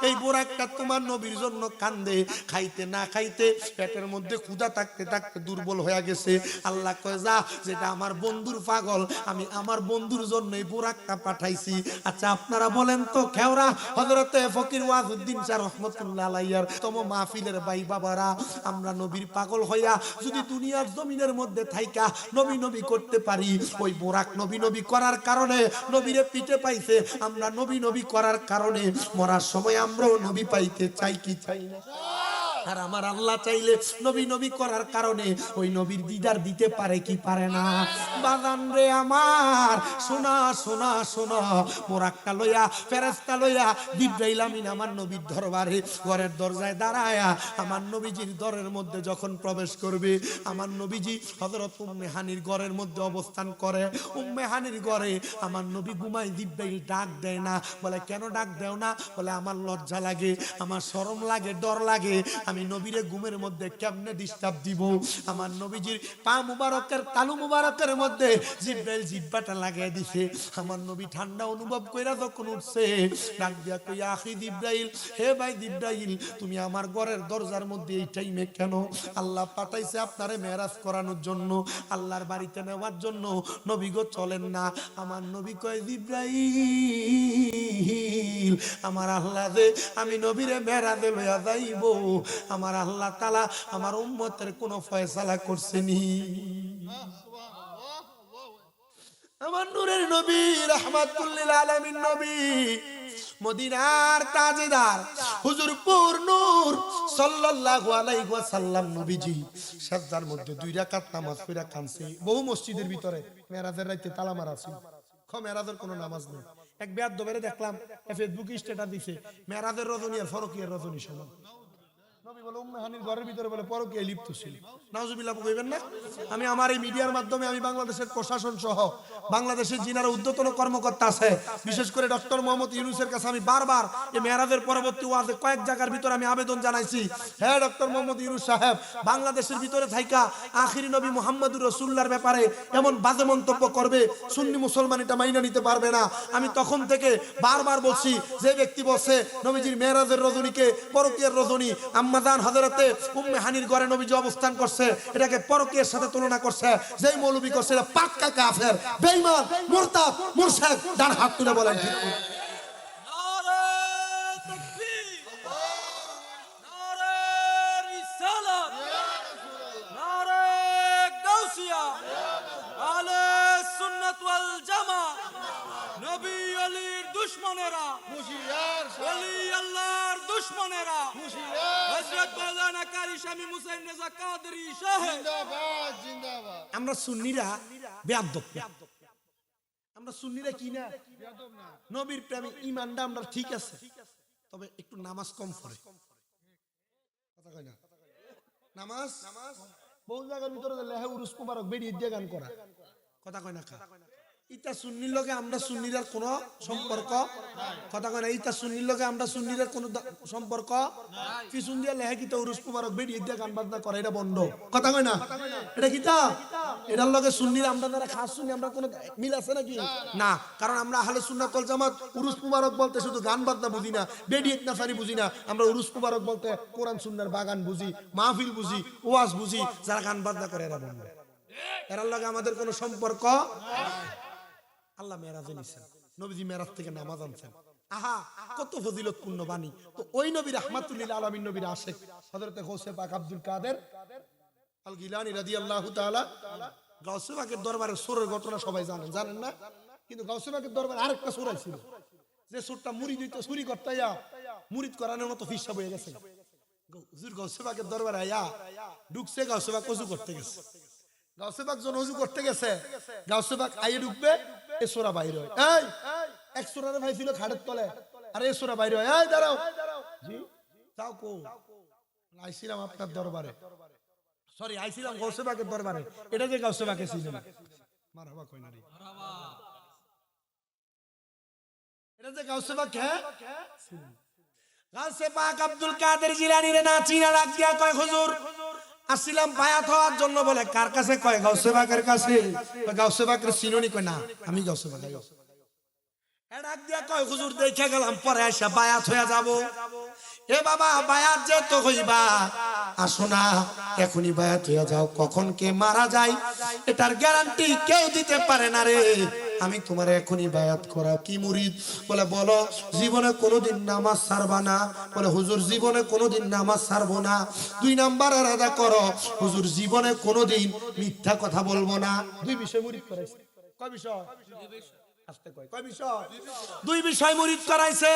এই বুরাকটা তোমার নবীর জন্য কান্দে, খাইতে না খাইতে পেটের মধ্যে ক্ষুধা থাকতে থাকতে দুর্বল হয়ে গেছে। আল্লাহ কয় যা, যেটা আমার বন্ধুর পাগল, আমি আমার বন্ধুর জন্য এই বুরাকটা পাঠাইছি। আচ্ছা আপনারা বলেন তো খেওরা হযরতে ফকির ওয়াজউদ্দিন শাহ রাহমাতুল্লাহ আলাইহির তম মাহফিলের ভাই বাবারা, আমরা নবীর পাগল হইয়া যদি দুনিয়ার জমিনের মধ্যে থাইকা নবী নবী করতে পারি, ওই বুরাক নবী নবী করার কারণে নবীরে পিঠে পাইছে। আমরা নবী নবী করার কারণে মরার সময় আমরাও নবী পাইতে চাই কি চাই না? আর আমার আল্লাহ চাইলে নবী নবী করার কারণে ওই নবীর দিদার দিতে পারে কি পারে না? বাজান রে আমার, শোনা শোনা শোনা, বুরাকটা লইয়া ফেরেশতা লইয়া জিবরাইল আমিন আমার নবীর দরবারে ঘরের দরজায় দাঁড়ায়া আমার নবীজির দরের মধ্যে যখন প্রবেশ করবে, আমার নবীজি হযরত উম্মে হানির ঘরের মধ্যে অবস্থান করে। উম্মে হানির ঘরে আমার নবী ঘুমায়। জিবরাইল ডাক দেয় না। বলে কেন ডাক দেও না? বলে আমার লজ্জা লাগে, আমার শরম লাগে, ডর লাগে। আমি নবীরে ঘুমের মধ্যে কেমনে ডিস্টার্ব দিব? আমার নবীজির পা মুবারকের তালু মুবারকের মধ্যে জিবরাইল জিহ্বাটা লাগিয়ে দিছে। আমার নবী ঠান্ডা অনুভব কইরা যখন উঠছে, ডাক দিয়া কই, আখি জিবরাইল, হে ভাই জিবরাইল, তুমি আমার ঘরের দরজার মধ্যে এই টাইমে কেন? আল্লাহ পাঠাইছে আপনারে মেরাজ করানোর জন্য, আল্লাহর বাড়িতে নেওয়ার জন্য। নবী গো চলেন না। আমার নবী কয়, জিবরাইল, আমার আল্লাহ যে আমি নবীরে মেরাজে লইয়া যাইব, আমার আল্লাহ তাআলা আমার উম্মতের কোন ফয়সালা করছেনি? আমার নূরের নবী রাহমাতুল লিল আলামিন নবী মদিনার তাজেদার হুজুরপুর নূর সাল্লাল্লাহু আলাইহি ওয়াসাল্লাম নবীজি সাজদার মধ্যে 2 রাকাত নামাজ পড়া কানছে। বহু মসজিদের ভিতরে মেরাজের রাতে তালা মারা ছিল, মেরাজের কোনো নামাজ নেই। এক বেয়াদবেরে দেখলাম ফেসবুকে স্ট্যাটাস দিছে মেরাজের রজনী আর ফরকিয়ার রজনী সমান। নবী বলে উম্মে হানির ঘরের ভিতরে বলে পরকীয়ায় লিপ্ত ছিল। নাউজুবিল্লাহ কইবেন না? আমি আমার এই মিডিয়ার মাধ্যমে আমি বাংলাদেশের প্রশাসন সহ বাংলাদেশের যিনারা উদ্যতন কর্মকর্তা আছে, বিশেষ করে ডক্টর মোহাম্মদ ইউনূসের কাছে আমি বারবার এই মেরাজের পরবর্তী ওয়াজে কয়েক জায়গার ভিতরে আমি আবেদন জানাইছি, হ্যাঁ ডক্টর মোহাম্মদ ইউনূস সাহেব, বাংলাদেশের ভিতরে থাইকা আখিরি নবী মুহাম্মদুর রাসূলুল্লাহর ব্যাপারে এমন বাজে মন্তব্য করবে, সুন্নি মুসলমান এটা মাইনা নিতে পারবে না। আমি তখন থেকে বারবার বলছি, যে ব্যক্তি বলছে নবীজির মেরাজের রজনীকে পরকীয়ার রজনী, আম্মাজান হযরতে উম্মে হানির ঘরে নবীজি অবস্থান করছে, এটাকে পরকীয়ার সাথে তুলনা করছে, যেই মৌলবী করছে এটা পাক্কা কাফের, বেঈমান, মুরতাদ, মুরশিদ। ডান হাত তুলে বলেন ঠিক কি? নারে তাকবীর, নারে রিসালাত, নারে গাউসিয়া, আহলে সুন্নাত ওয়াল জামাত। নবী আলীর দুশমনেরা, ওলি আল্লাহর দুশমনেরা, হযরত মাওলানা কারি শামী মুসাইন রেজা কাদরী সাহেব জিন্দাবাদ জিন্দাবাদ। আমরা সুন্নিরা বেয়াদব, আমরা সুন্নিরা কি না নবীর প্রেমে ঈমানটা আমরা ঠিক আছে, তবে একটু নামাজ কম পড়ে। কথা কয় না? নামাজ বহু জায়গার ভিতরে লেহে উরুস মুবারক বেরিয়ে দিয়ে গান করা। কথা কয় না? ইটা সুন্নির লগে আমরা সুন্নিরার কোন সম্পর্ক, কথা কয় না? ইটা সুন্নির লগে আমরা সুন্নিরার কোন সম্পর্ক পিছন দিয়ে লেহে কিতা উরুস মুবারক বেরিয়ে দিয়ে গান বাজনা করে, এটা বন্ধ। কথা কয় না? এটা কিতা এটার লগে সুন্নির আমরা যারা খাস সুন্নি আমরা কোন মিল আছে নাকি? না, কারণ আমরা আহলে সুন্নাত ওয়াল জামাত উরুস মুবারক বলতে শুধু গান বাজনা বুঝি না, বেডিয়েত নাসারি বুঝি না, আমরা উরুস মুবারক বলতে কোরআন সুন্নাহর বাগান বুঝি, মাহফিল বুঝি, ওয়াজ বুঝি। যারা গান বাজনা করে এরা বন্ধ, এরার লগে আমাদের কোনো সম্পর্ক। আল্লাহ মেরাজে নিছেন, নবীজি মেরাজ থেকে নামাজ আনছেন। আহা কত ফজিলতপূর্ণ বাণী। তো ওই নবী রাহমাতুল লিল আলামিন নবীর আশিক হযরত গৌসে পাক আব্দুল কাদের আল গিলানী রাদিয়াল্লাহু তাআলা, গৌসে পাকের দরবারে সূরের ঘটনা সবাই জানেন, জানেন না? কিন্তু গৌসে পাকের দরবারে আরেকটা সূর ছিল, যে সূরটা মুরিদ হইতো চুরি করতাইয়া মুরিদ করানোর মতো হিসাব হয়ে গেছে। হুজুর গৌসে পাকের দরবারে আয়া ঢুকছে, গৌসে পাক ওযু করতে গেছে। গাউসে পাক যখন ওযু করতে গেছে, গাউসে পাক আইয়ে ঢুকবে, এ সূরা বাইরে হয়। এই এক সূরারে ভাই ছিল খাটের তলে, আর এ সূরা বাইরে হয়। এই দাঁড়াও, জি যাও কো, আইছিলাম আপনার দরবারে, সরি আইছিলাম গাউসে পাকের দরবারে। এটা যে গাউসে পাকে ছিল না, মারহাবা কই না রে, এটা যে গাউসে পাক, হ্যাঁ গাউসে পাক আব্দুল কাদের জিলানী রে না চিনা রাখ দিয়া কয় হুজুর আসিলাম বায়াত হওয়ার জন্য। বলে কার কাছে? কয় গাউসে পাকের কাছে। গাউসে পাকের চিননি? কয় না আমি গাউসে পাক। ডাক দিয়া কয় হুজুর দেখে গেলাম, পরে আসা বায়াত হয়ে যাব। এ বাবা বায়াত যে তো হইবা, আসো না এখনই বায়াত হয়ে যাও, কখন কে মারা যায় এটার গ্যারান্টি কেউ দিতে পারে না রে, আমি তোমার এখনই বায়াত করা। কি মুরিদ? বলে বলো জীবনে কোনোদিন নামাজ ছাড়বা না। বলে হুজুর জীবনে কোনোদিন নামাজ ছাড়বো না। 2 নাম্বার আলাদা করো, হুজুর জীবনে কোনোদিন মিথ্যা কথা বলবো না। 2 বিষয় মুরিদ করাইছে। কয় বিষয়? আস্তে কয়, কয় বিষয়? 2 বিষয় মুরিদ করাইছে।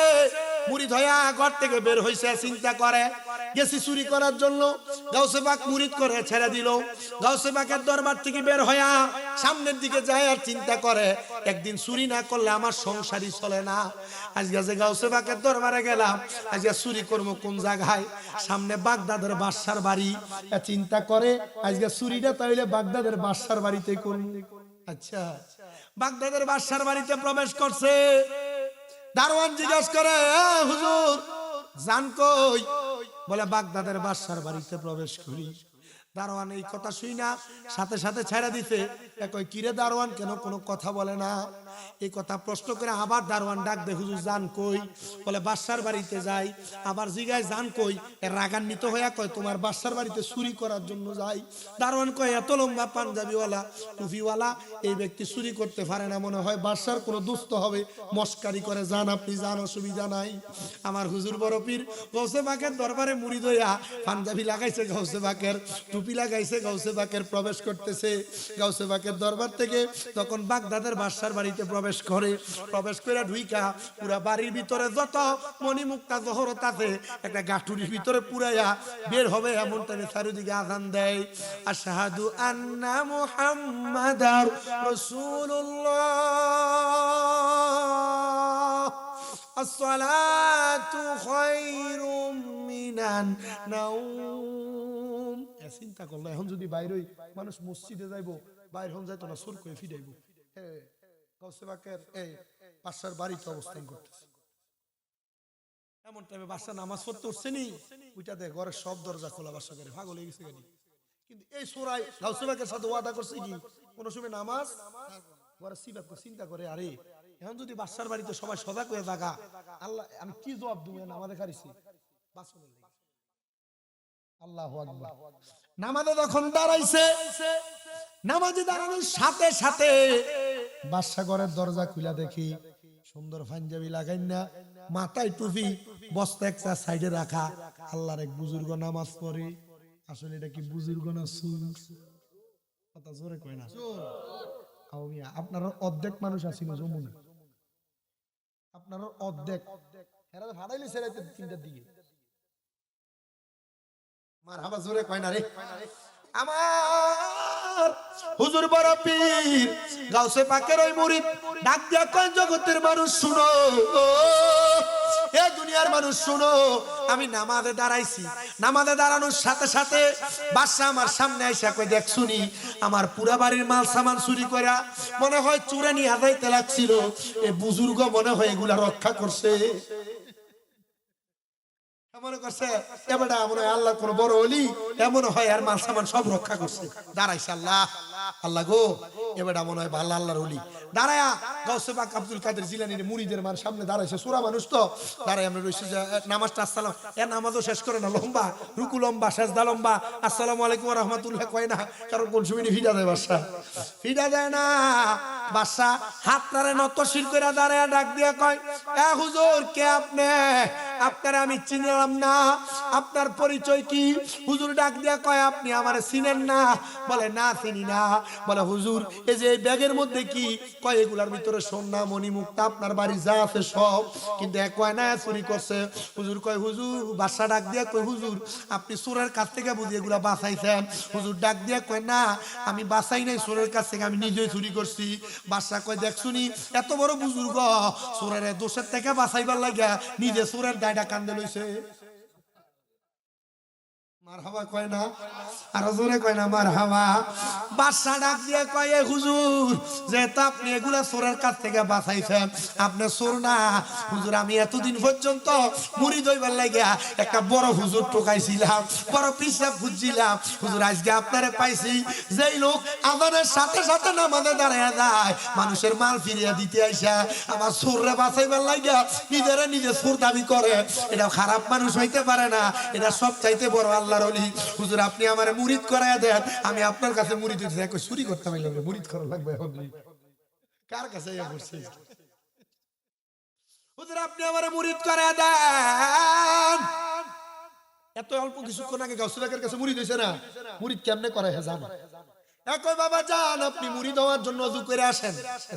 মুরিদ হইয়া ঘর থেকে বের হইছে, চিন্তা করে গেছি চুরি করার জন্য, গাউসে পাক মুরিদ করে ছেড়ে দিল। গাউসে পাকের দরবার থেকে বের হইয়া সামনের দিকে যায় আর চিন্তা করে একদিন চুরি না করলে আমার সংসারই চলে না। আজকে যে গাউসে পাকের দরবারে গেলাম, আজকে চুরি করবো কোন জায়গায়? সামনে বাগদাদের বাদশার বাড়ি। চিন্তা করে আজকে চুরিটা তাইলে বাগদাদের বাদশার বাড়িতে করব। আচ্ছা, বাগদাদের বাদশার বাড়িতে প্রবেশ করছে। দারোয়ান জিজ্ঞাসা করে হুজুর জান কই? বলে বাগদাদের বাদশার বাড়িতে প্রবেশ করি। দারোয়ান এই কথা শুই না সাথে সাথে ছেড়ে দিতে। কই কিরে দারোয়ান কেন কোনো কথা বলে না? এই কথা প্রশ্ন করে আবার দারোয়ান ডাক দে, হুজুর জান কই? বলে বাদশার বাড়িতে যাই। আবার জিগায় জান কই? রাগান্বিত হইয়া কয় তোমার বাদশার বাড়িতে চুরি করার জন্য যাই। দারোয়ান কয় এত লম্বা পাঞ্জাবিওয়ালা টুপিওয়ালা এই ব্যক্তি চুরি করতে পারে না, মনে হয় বাদশার কোনো দুস্থ হবে, মস্কারি করে। যান আপনি যান, অসুবিধা নাই। আমার হুজুর বড় পীর গৌসে পাকের দরবারে মুরিদ হইয়া পাঞ্জাবি লাগাইছে, গৌসে পাকের টুপি লাগাইছে, গৌসে পাকের প্রবেশ করতেছে গৌসে পাকের দরবার থেকে। তখন বাগদাদের বাদশার বাড়িতে প্রবেশ করে। প্রবেশ করে ঢুইকা পুরা বাড়ির ভিতরে যত মণিমুক্তা জহরত আছে একটা গাঠুরির ভিতরে পুরাইয়া বের হবে এমন টাইমে চারিদিকে আযান দেয়, আশহাদু আন্না মুহাম্মাদার রাসূলুল্লাহ। আসসালাতু খায়রুম মিনান নাওম। চিন্তা করলো এখন যদি বাইরে মানুষ মসজিদে যাইবো, বাইরে হন যাইতো না, সুর করে ফিরাইবো। গাউসে পাকের এই বাদশার বাড়িতে অবস্থান করতেছে, এমন টাইমে বাদশা নামাজ পড়তে উঠছে নি, ওইটা দেখ ঘরের সব দরজা খোলা, বাদশা করে পাগল হয়ে গেছে গাড়ি। কিন্তু এই সোরাই গাউসে পাকের সাথে ওয়াদা করছে কি কোনো সময় নামাজ ঘরে সিবাত করে চিন্তা করে, আরে এখন যদি বাদশার বাড়িতে সবাই সজাগ হয়ে থাকা, আল্লাহ আমি কি জবাব দিব নামাজে খারিছি বাঁচনের লাগি। আল্লাহু আকবার। নামাজে যখন দাঁড়াইছে, নামাজে দাঁড়ানোর সাথে সাথে বাদশা ঘরের দরজা খুলে দেখি সুন্দর পাঞ্জাবি লাগাই না, মাথায় টুপি, বস্তা একটা সাইডে রাখা, আল্লাহর এক বুজুর্গ নামাজ পড়ে। আসলে এটা কি বুজুর্গ না সুর? কথা জোরে কয় না। আপনার অর্ধেক মানুষ আছিল যমুনা, আপনার অর্ধেক এরা ভাড়াইলে ছেড়াইতে 3টার দিকে। মারহাবা জোরে কয় না রে। আমার হুজুর বড় পীর গাউসে পাকের ওই মুরিদ ডাক দিয়া কয়, জগতের মানুষ শুনো, এ দুনিয়ার মানুষ শুনো, আমি নামাজে দাঁড়াইছি, নামাজে দাঁড়ানোর সাথে সাথে বাদশা আমার সামনে আইসা কই, দেখ শুনি আমার পুরা বাড়ির মাল সামান চুরি কইরা মনে হয় চুরে নিয়ে আদাইতে লাগছিল, এ বুজুর্গ মনে হয় এগুলা রক্ষা করছে। মনে করছে এবারে মনে হয় আল্লাহ কোন বড় ওলি, এমন হয় আর মাল সামান সব রক্ষা করছে। দাঁড়াইছে আল্লাহ, আল্লাহ গো এবারে মনে হয় ভালো আল্লাহর ওলি। দাঁড়ায়া গাউসে পাক আব্দুল কাদের জিলানীর মুরিদের মার সামনে দাঁড়াইছে, সূরা মানুষ তো দাঁড়াই আমরা রইছি যে নামাজটা আসসালাম, এর নামাজও শেষ করে না, লম্বা রুকু লম্বা সাজদা লম্বা, আসসালামু আলাইকুম ওয়া রাহমাতুল্লাহ কয় না, কারণ কোন সময় ফিডা যায় বাদশা, ফিডা যায় না। বাদশা হাত তারে নত শির কইরা দাঁড়ায়া ডাক দিয়া কয়, এ হুজুর কে আপনি? আপনারা আমি চিনলাম না, আপনার পরিচয় কি? হুজুর ডাক দিয়া কয়, আপনি আমারে চিনেন না? বলে না চিনি না। বলে হুজুর এই যে এই ব্যাগের মধ্যে কি? কয় এগুলার ভিতরে সোনা মণি মুক্তা আপনার বাড়ি যা আছে সব, কিন্তু এক কয়না চুরি করছে। হুজুর কয়, হুজুর বাদশা ডাক দিয়া কয়, হুজুর আপনি চোরের কাছ থেকে বুঝি এগুলা বাঁচাইছেন? হুজুর ডাক দিয়া কয়, না আমি বাঁচাই নাই চোরের কাছ থেকে, আমি নিজেই চুরি করছি। বাদশা কয়, দেখ শুনি এত বড় বুজুর্গ চোরের দোষের থেকে বাঁচাইবার লাগিয়া নিজে চোরের দায়টা কান্দে লইছে। মারহাবা কয় না, আর জোরে কয় না মারহাবা। বাদশা ডাক দিয়ে কয়, এ হুজুর যেহেতু আপনি এগুলা চোরের কাছ থেকে বাঁচাইছেন, আপনি চোর না। হুজুর আমি এতদিন পর্যন্ত মুড়ি দইবার লাগিয়া একটা বড় হুজুর টোকাইছিলাম, বড় পিসাব খুঁজছিলাম। হুজুর আজকে আপনারে পাইছি, যেই লোক আজানের সাথে সাথে নামাজে দাঁড়ায় যায়, মানুষের মাল ফিরিয়ে দিতে আইসা আমার চোররে বাঁচাইবার লাগিয়া নিজেরা নিজে চোর দাবি করে, এটা খারাপ মানুষ হইতে পারে না, এটা সব চাইতে বড় আল্লাহ। হুজুর আপনি আমারে মুরিদ করায়া দেন, আমি আপনার কাছে মুরিদ হইতে চাই। চুরি করতে পারলাম না, মুরিদ করা লাগবে এখন। কার কাছে হুজুর আপনি আমারে মুরিদ করায়া দেন। এত অল্প কিছুক্ষণ আগে গাউসে পাকের কাছে মুরিদ হইছে না, মুরিদ কেমনে করে হে জানো? একই বাবা যান আপনি মুরিদ হওয়ার জন্য ওযু করে আসেন।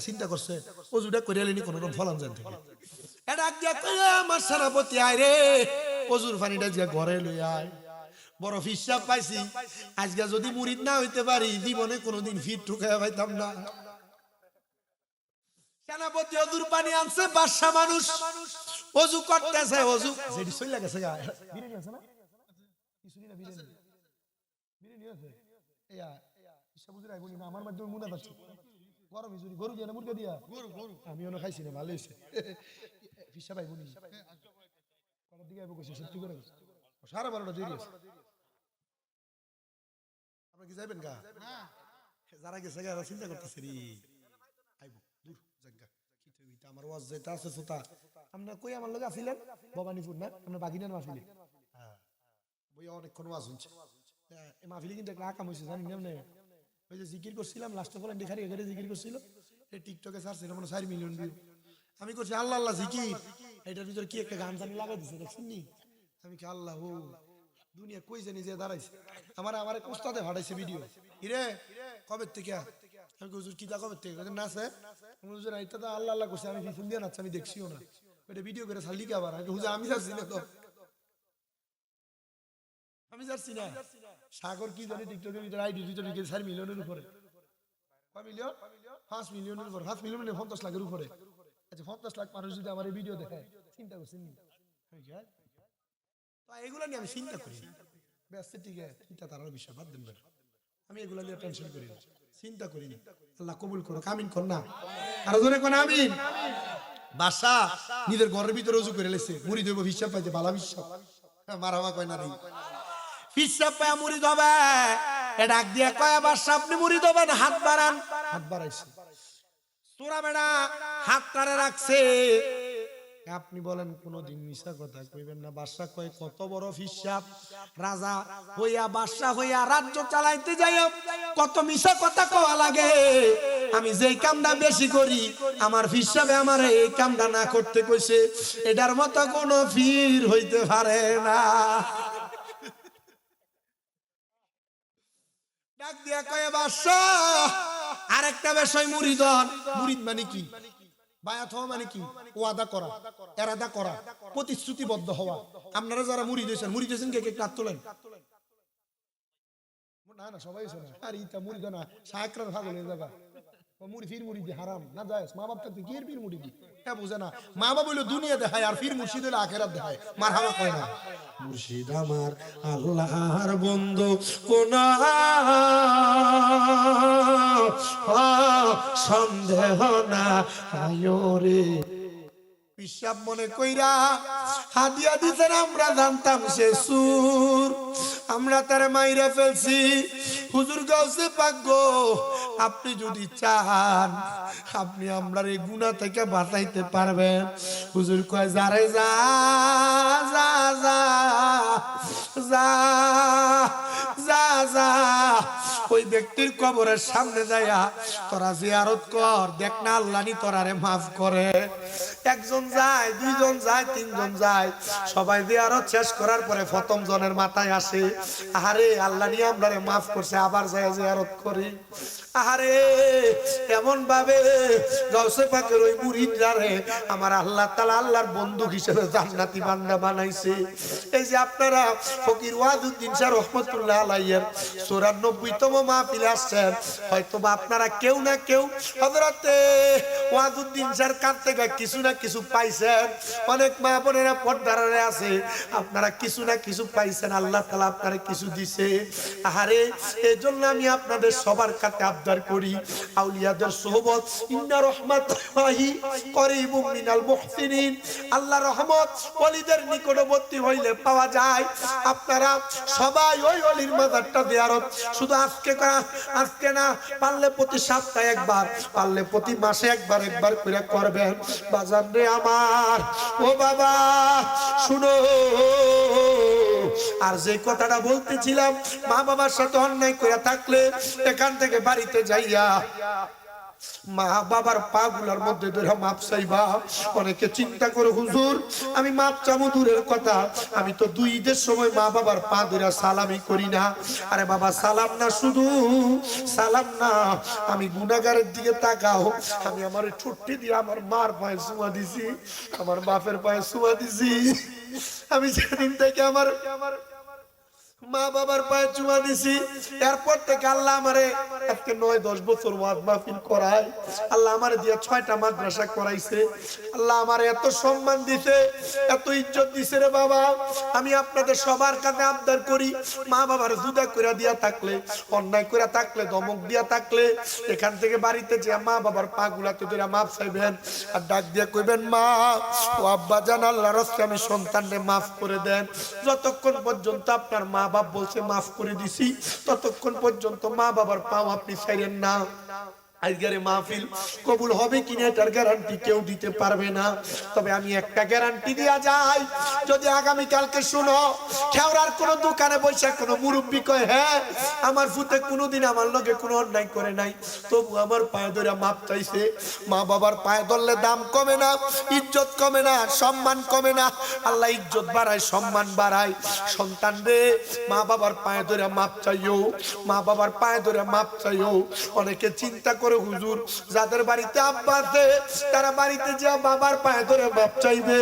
চিন্তা করছে ওযুটা করে এলেনি কোন রকম ফলান জান থেকে, এটা দিয়া কইয়া আমার সেনাপতি আয় রে, ওযুর পানিটা যে ঘরে লই আয়, বড় ফিসাব পাইছি, আজকে যদি মুরিদ না হইতে পারি জীবনে কোনোদিন ফিট ঠুকাইয়া পাইতাম না। সেনাপতি ওযুর পানি আনছে, বাদশা মানুষ ওযু করতেছে, ওযু যেডি সইলা গেছে গা, বিরিয়ানি আছে না কিছুই না, বিরিয়ানি বিরিয়ানি আছে এয়া ফিসাব বুঝরা বলি না, আমার মাধ্যমে মুনা যাচ্ছে গরম ইজুরি গরু দিয়া না মুরগি দিয়া, গরু গরু আমি ওনা খাইছি না, ভালো হইছে। ফিসাব আই বলি কত দিকে আইবো কইছে, সত্যি করে সারা 12টা দেরি আছে। আপনারা কি যাবেন গা? না যারা গেছে গা চিন্তা করতেছে রে আইবো দূর জায়গা কি তুই আমার ওয়াজ যেটা আছে সুতা। আমরা কই আমার লগে আছিলেন ভবানীপুর না, আমরা বাগিনার মাহফিলে। হ্যাঁ বইয়া অনেকক্ষণ ওয়াজ হচ্ছে, এই মাহফিলে কিন্তু একটা আকাম হইছে জানি না, ওই যে জিকির করছিলাম লাস্টে বলেন দেখারি এখানে জিকির করছিল, এই টিকটকে ছাড়ছিল মানে 4 মিলিয়ন ভিউ। আমি করছি আল্লাহ আল্লাহ জিকির, এটার ভিতরে কি একটা গান জানি লাগাই দিছে দেখছেন নি? আমি কি আল্লাহ ও দুনিয়া কই জানি যে দাঁড়াইছে, আমার আমার এক উস্তাদে ভাড়াইছে ভিডিও, ইরে কবে থেকে? আমি হুজুর কিতা কবে থেকে নাচে? হুজুর আইতা তো আল্লাহ আল্লাহ করছে, আমি ফোন দিয়ে নাচছি, আমি দেখছিও না, ওইটা ভিডিও করে ছাড়লি কে আবার? আমি হুজুর আমি যাচ্ছি না তো, আমি যাচ্ছি না। সাগর কি জানি টিকটকের ভিতরে আইডি ভিতরে 4 মিলিয়নের উপরে, কয় মিলিয়ন? 5 মিলিয়নের উপরে, 5 মিলিয়ন 50 লাখের উপরে আচ্ছা 50 লাখ মানুষ যদি আমার এই ভিডিও দেখে চিন্তা করছেন নি? তো এগুলা নিয়ে আমি চিন্তা করি না। ব্যস্ত ঠিক আছে, চিন্তা তারার বিষয় বাদ দেন বেটা। আমি এগুলা নিয়ে টেনশন করি না, চিন্তা করি না। আল্লাহ কবুল করো, আমিন কর না। আর জোরে কোন আমিন। বাসা নিজের ঘরের ভিতরে রুজু করে লেছে, মুড়ি দেব হিসাব পাইতে বালা বিশ্বাস মারামা কয় না রে। হিসাব পায় মুড়ি দেবে, এ ডাক দিয়া কয় বাসা আপনি মুড়ি দেবেন, হাত বাড়ান। হাত বাড়াইছে, তোরা বেড়া হাত টারে রাখছে। আপনি বলেন কোনদিন মিশা কথা কইবেন না। বাদশা কয় কত বড় হিসাব, রাজা হইয়া বাদশা হইয়া রাজ্য চালাইতে যাইয়া কত মিশা কথা কওয়া লাগে। আমি যেই কামটা বেশি করি আমার হিসাবে আমার এই কামটা না করতে কইছে, এটার মতো কোনো ফির হইতে পারে না। ডাক দিয়া কয় বাদশা আরেকটা বিষয় মুরিদন। মুরিদ মানে কি? বায়াত হওয়া মানে কি? ওয়াদা করা, এরাদা করা, প্রতিশ্রুতিবদ্ধ হওয়া। আপনারা যারা মুরিদ হয়েছেন, মুরিদ হয়েছেন কে কে হাত তোলেন? না না সবাই শোনা আর ইতা মুড়ি না শাকরার ভাগ হয়ে যাবা। ও মুড়ি ফির মুড়ি দি হারাম না যায়। মা বাপ থাকতে কি এর ফির মুড়ি দি? হ্যাঁ বুঝে না। মা বাবা বললো দুনিয়া দেখায় আর ফির মুর্শিদ হইলে আখেরাত দেখায়। মারহাবা কয় না। মুর্শিদ আমার আল্লাহর বন্ধু কোন সন্দেহ না আয়োরে। পিসাব মনে কইরা হাদিয়া দিতেন, আমরা জানতাম সে সুর, আমরা তার মাইরা ফেলছি। হুজুর গাউসে পাক গো, আপনি যদি চান আপনি আমরা এই গুনাহ থেকে বাঁচাইতে পারবেন। হুজুর কয় যারে যা যা যা যা যা যা ওই ব্যক্তির কবরের সামনে যাইয়া তোরা জিয়ারত কর, দেখ না আল্লাহ নি তোরারে মাফ করে। একজন যায়, দুইজন যায়, তিনজন যায়, সবাই জিয়ারত শেষ করার পরে প্রথম জনের মাথায় আসে আরে আল্লাহ নি আমরারে মাফ করছে, আবার যায় জিয়ারত করি। আরে এমন ভাবে গাউসে পাকের ওই মুরিদরারে আমার আল্লাহ তাআলা আল্লাহর বন্ধু হিসেবে জান্নাতি বান্দা বানাইছে। এই যে আপনারা ফকির ওয়াজউদ্দিন শাহ রহমাতুল্লাহ আলাইহির 94তম মাহফিলে আসছেন, হয়তোবা আপনারা কেউ না কেউ হযরতে ওয়াজউদ্দিন শাহর কাছ থেকে কিছু না কিছু পাইছেন। অনেক মা বোনেরা পর্দারে আছে, আপনারা কিছু না কিছু পাইছেন, আল্লাহ তাআলা আপনারা কিছু দিছে। আরে এজন্য আমি আপনাদের সবার কাছে আবদার করি, আউলিয়াদের সোহবত ইন্না রাহমাতুল্লাহি করিবুম মিনাল মুহসিনিন। আল্লাহর রহমত ওলিদের নিকটবর্তী হইলে পাওয়া যায়। আপনারা সবাই ওই ওলির মাজারটা জিয়ারত শুধু আজকে না পারলে প্রতি সপ্তাহে একবার, পারলে প্রতি মাসে একবার একবার করে করবেন। বাজার রে আমার, ও বাবা শুনো। আর যে কথাটা বলতেছিলাম, মা বাবার সাথে অন্যায় করে থাকলে এখান থেকে বাড়িতে যাইয়া মা বাবার পা গুলার মধ্যে ধরে মাপ চাইবা। অনেকে চিন্তা করে হুজুর আমি মাপ চাবো দূরের কথা, আমি তো দুই ঈদের সময় মা বাবার পা ধরে সালামি করি না। আরে বাবা সালাম না, শুধু সালাম না, আমি গুনাহগারের দিকে তাকাও। আমি আমার ঠোঁটটি দিয়ে আমার মার পায়ে চুমা দিছি, আমার বাপের পায়ে চুমা দিছি। আমি সেদিন থেকে আমার মা বাবার পায়ে চুমা দিছি। এরপর থেকে আল্লাহ আমারে আজকে 9-10 বছর ওয়াজ মাহফিল করায়। আল্লাহ আমারে দিয়ে 6টা মাদ্রাসা করাইছে। আল্লাহ আমারে এত সম্মান দিছে, এত ইজ্জত দিছে রে বাবা। আমি আপনাদের সবার কাছে আবদার করি, মা বাবার জুদা কইরা দিয়া থাকলে, অন্যায় কইরা থাকলে, ধমক দিয়া থাকলে, এখান থেকে বাড়িতে যে মা বাবার পা গুলাতে ধরে মাফ চাইবেন আর ডাক দিয়া কইবেন মা ও আব্বা জান আল্লাহর রাস্তায় আমি সন্তানরে মাফ করে দেন। যতক্ষণ পর্যন্ত আপনার মা বাপ বলছে মাফ করে দিছি, ততক্ষণ পর্যন্ত মা বাবার পাও আপনি ছাইরেন না। আজকের মাহফিল কবুল হবে কিনা এটার গ্যারান্টি কেউ দিতে পারবে না, তবে আমি একটা গ্যারান্টি দিয়া যাই, যদি আগামী কালকে শুনো খেওড়ার কোন দোকানে বসে কোন মুরব্বি কয় হ্যাঁ আমার ফুতে কোনোদিন আমার লগে কোনো অন্যায় করে নাই, তবু আমার পায়ে ধরে মাপ চাইছে। মা বাবার পায়ে ধরলে দাম কমে না, ইজ্জত কমে না, সম্মান কমে না। আল্লাহ ইজ্জত বাড়ায়, সম্মান বাড়ায়। সন্তান রে মা বাবার পায়ে ধরে মাপ চাইও, মা বাবার পায়ে ধরে মাপ চাইও। অনেকে চিন্তা করে করে হুজুর যাদের বাড়িতে আব্বা আছে তারা বাড়িতে যা বাবার পায়ে ধরে মাপ চাইবে।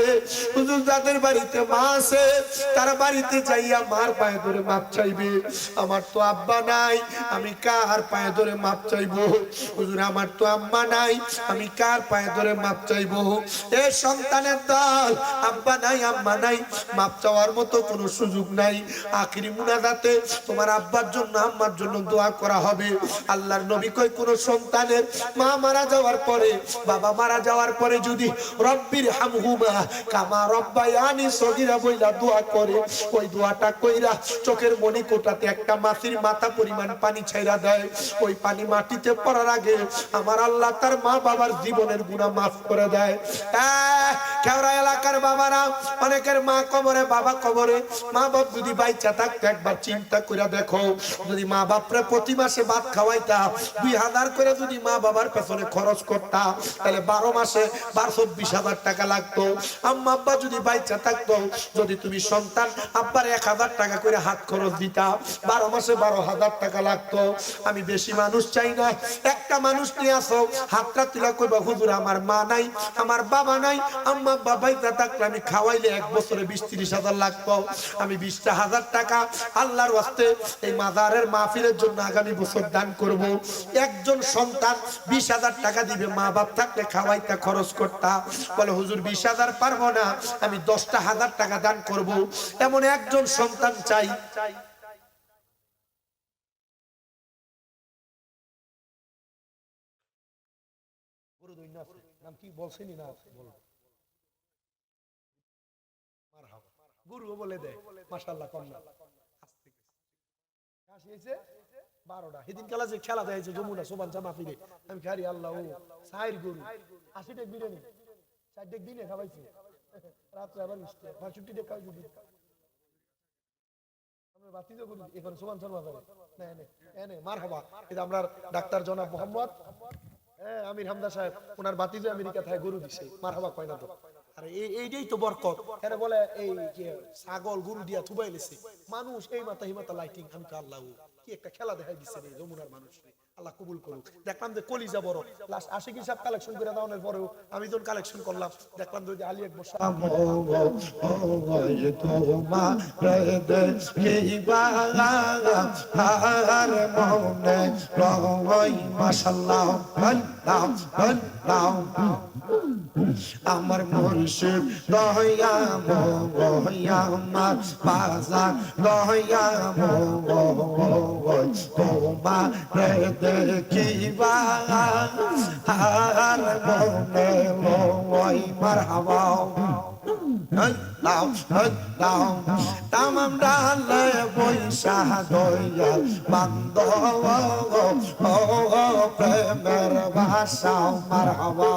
হুজুর যাদের বাড়িতে মা আছে তারা বাড়িতে যাইয়া মার পায়ে ধরে মাপ চাইবে। আমার তো আব্বা নাই, আমি কার পায়ে ধরে মাপ চাইবো? হুজুর আমার তো আম্মা নাই, আমি কার পায়ে ধরে মাপ চাইবো? এ সন্তানের দল, আব্বা নাই আম্মা নাই, মাপ চাওয়ার মতো কোনো সুযোগ নাই। আখিরি মুনাজাতে তোমার আব্বার জন্য আম্মার জন্য দোয়া করা হবে। আল্লাহর নবী কই কোন সন্তানের মা মারা যাওয়ার পরে, বাবা মারা যাওয়ার পরে যদি রব্বির হামহুমা কামা রব্বায়ানি সগীরা বইলা দোয়া করে, ওই দোয়াটা কইরা চোখের মনি কোটাতে একটা মাছির মাথা পরিমাণ পানি ছাইরা দেয়। ওই পানি মাটিতে পড়ার আগে আমার আল্লাহ তার মা বাবার জীবনের গুনাহ মাফ করে দেয়। কেওড়া এলাকার বাবারা, অনেকের মা কবরে বাবা কবরে, মা বাপ যদি বাইচা থাকতো একবার চিন্তা করে দেখো, যদি মা বাপরে প্রতি মাসে ভাত খাওয়াইতা, 2000 করে যদি মা বাবার পেছনে খরচ করতা, তাহলে 12 মাসে 24,000 টাকা লাগতো। আম্মা আব্বা যদি বাইচা থাকতো, যদি তুমি সন্তান আব্বার 1000 টাকা করে হাত খরচ দিতা, 12 মাসে 12,000 টাকা লাগতো। আমি বেশি মানুষ চাই না, একটা মানুষ নিয়ে আসো, হাতটা তুলে কইবা হুজুর আমার মা নাই, আমার বাবা নাই, আম্মা আব্বা বাইচা থাকলে আমি খাওয়াইলে 1 বছরে 20-30,000 লাগতো। আমি 20,000 টাকা আল্লাহর ওয়াস্তে এই মাজারের মাহফিলের জন্য আগামী বছর দান করব। একজন সন্তান 20,000 টাকা দিবে, মা বাপ থাকলে খাওয়াইতে খরচ করতা। বলে হুজুর 20,000 পারবো না, আমি 10,000 টাকা দান করব। এমন একজন সন্তান চাই। নাম কি বলছেনি না? গুরু বলে দেয় মাশাআল্লাহ। কম না 12টা সেদিন খেলা যে খেলা দেয়ছে যমুনা সোবান জামা ফিরে, আমি খারি আল্লাহ ও সাইর গরু 80 টাকা বিরিয়ানি 4 টাকা দিনে খাওয়াইছে, রাত্রে আবার 65 টাকা খাওয়াইছে। আমরা বাতিজা করি এখন সোবান শর্মা করে না এনে মারহাবা। এটা আমরা ডাক্তার জনাব মোহাম্মদ আমির হামদা সাহেব, ওনার বাতিজা আমেরিকা থেকে গরু দিছে, মারহাবা কয় না তো। আরে এইটাই তো বরকত। এরা বলে এই ছাগল গরু দিয়া থুবাই লেছে মানুষ, এই মাথা হিমাতা লাইটিং। আমি আল্লাহ কি একটা খেলা দেখাই দিচ্ছে রে যমুনার মানুষ, আল্লাহ কবুল করুক। দেখলাম যে কলিজা বড়, লাস্ট আশিক হিসাব কালেকশন করে দেওয়ানোর পরেও আমি যখন কালেকশন করলাম দেখলাম যে আলী একবার মাশাআল্লাহ আমার মুর্শিদ দয়া মোয়া আমার বাজার দয়া মোয়া তোমা রে দেখিবা আর মনে লই মারহাবা। তামাম ডালে বৈশা দয়া বান্ধব প্রেমের ভাষা মারহাবা।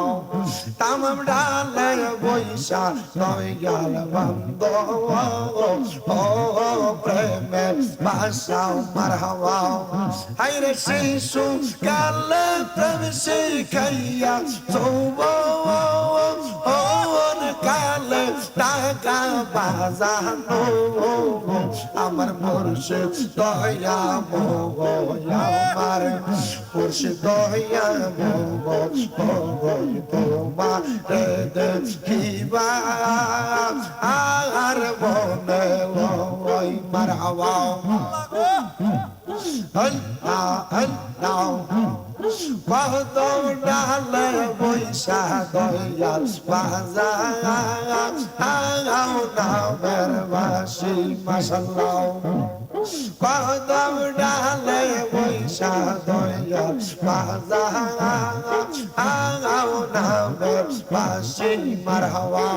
তামাম ডালে বৈশা দয়াল বান্ধব প্রেমের ভাষা মারহাবা। হাইরে শিশু কালে প্রেম শিখাইয়া যৌবন কালে টাকা বাজানো আমার মুর্শিদ দয়া মোয়া আমার মুর্শিদ দয়া মোয়া তোমার দেখিবা আর মনে লই মারহাবা। আল্লাহ আল্লাহ বাদর ডালে বৈশা দয়াল বাজার নামের বাসি মাশাআল্লাহ। বাদর ডালে বৈশা দয়াল বাজার নামের বাসি মারহাবা।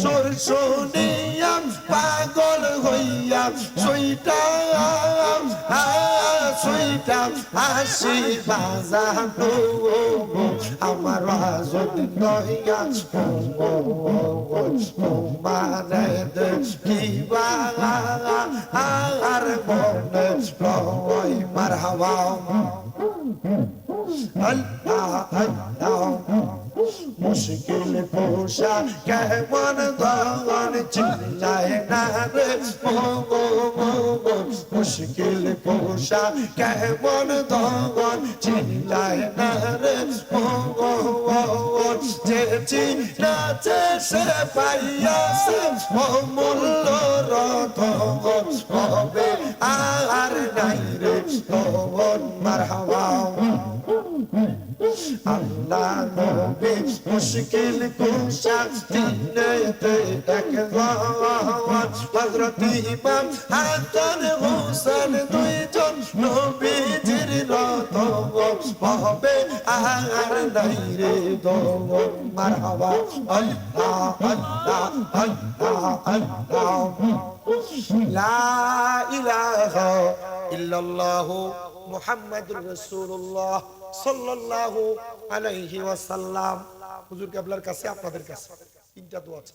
সুর শুনিয়া পাগল হইয়া সুইটা হাসি বাজানো আমার রাজত দয়া তোমারে দেখিবা আর মনে লই মারহাবা। আল্লাহ আল্লাহ মুশকিল পোশা কেমন ধন চিল্লায় না রে মুশকিল মুশকিল কোশা কেমন দগন চিল্লায় না রে মন যে চিনাছে সে পাইয়াছে অমূল্য রতন হবে আর নাই রে তখন মারহাবা আল্লাহ নবী মুশকিল কুশা দিনেতে একবার হযরত ইমাম হাসান হোসেন দুইজন নবীজির রতন হবে আর নাই রে তখন মারহাবা আল্লাহ আল্লাহ আল্লাহ আল্লাহ লা ইলাহা ইল্লাল্লাহু মুহাম্মাদুর রাসূলুল্লাহ সাল্লাল্লাহু আলাইহি ওয়াসাল্লাম। হুজুর কেবলার কাছে আপনাদের কাছে তিনটা দোয়া আছে।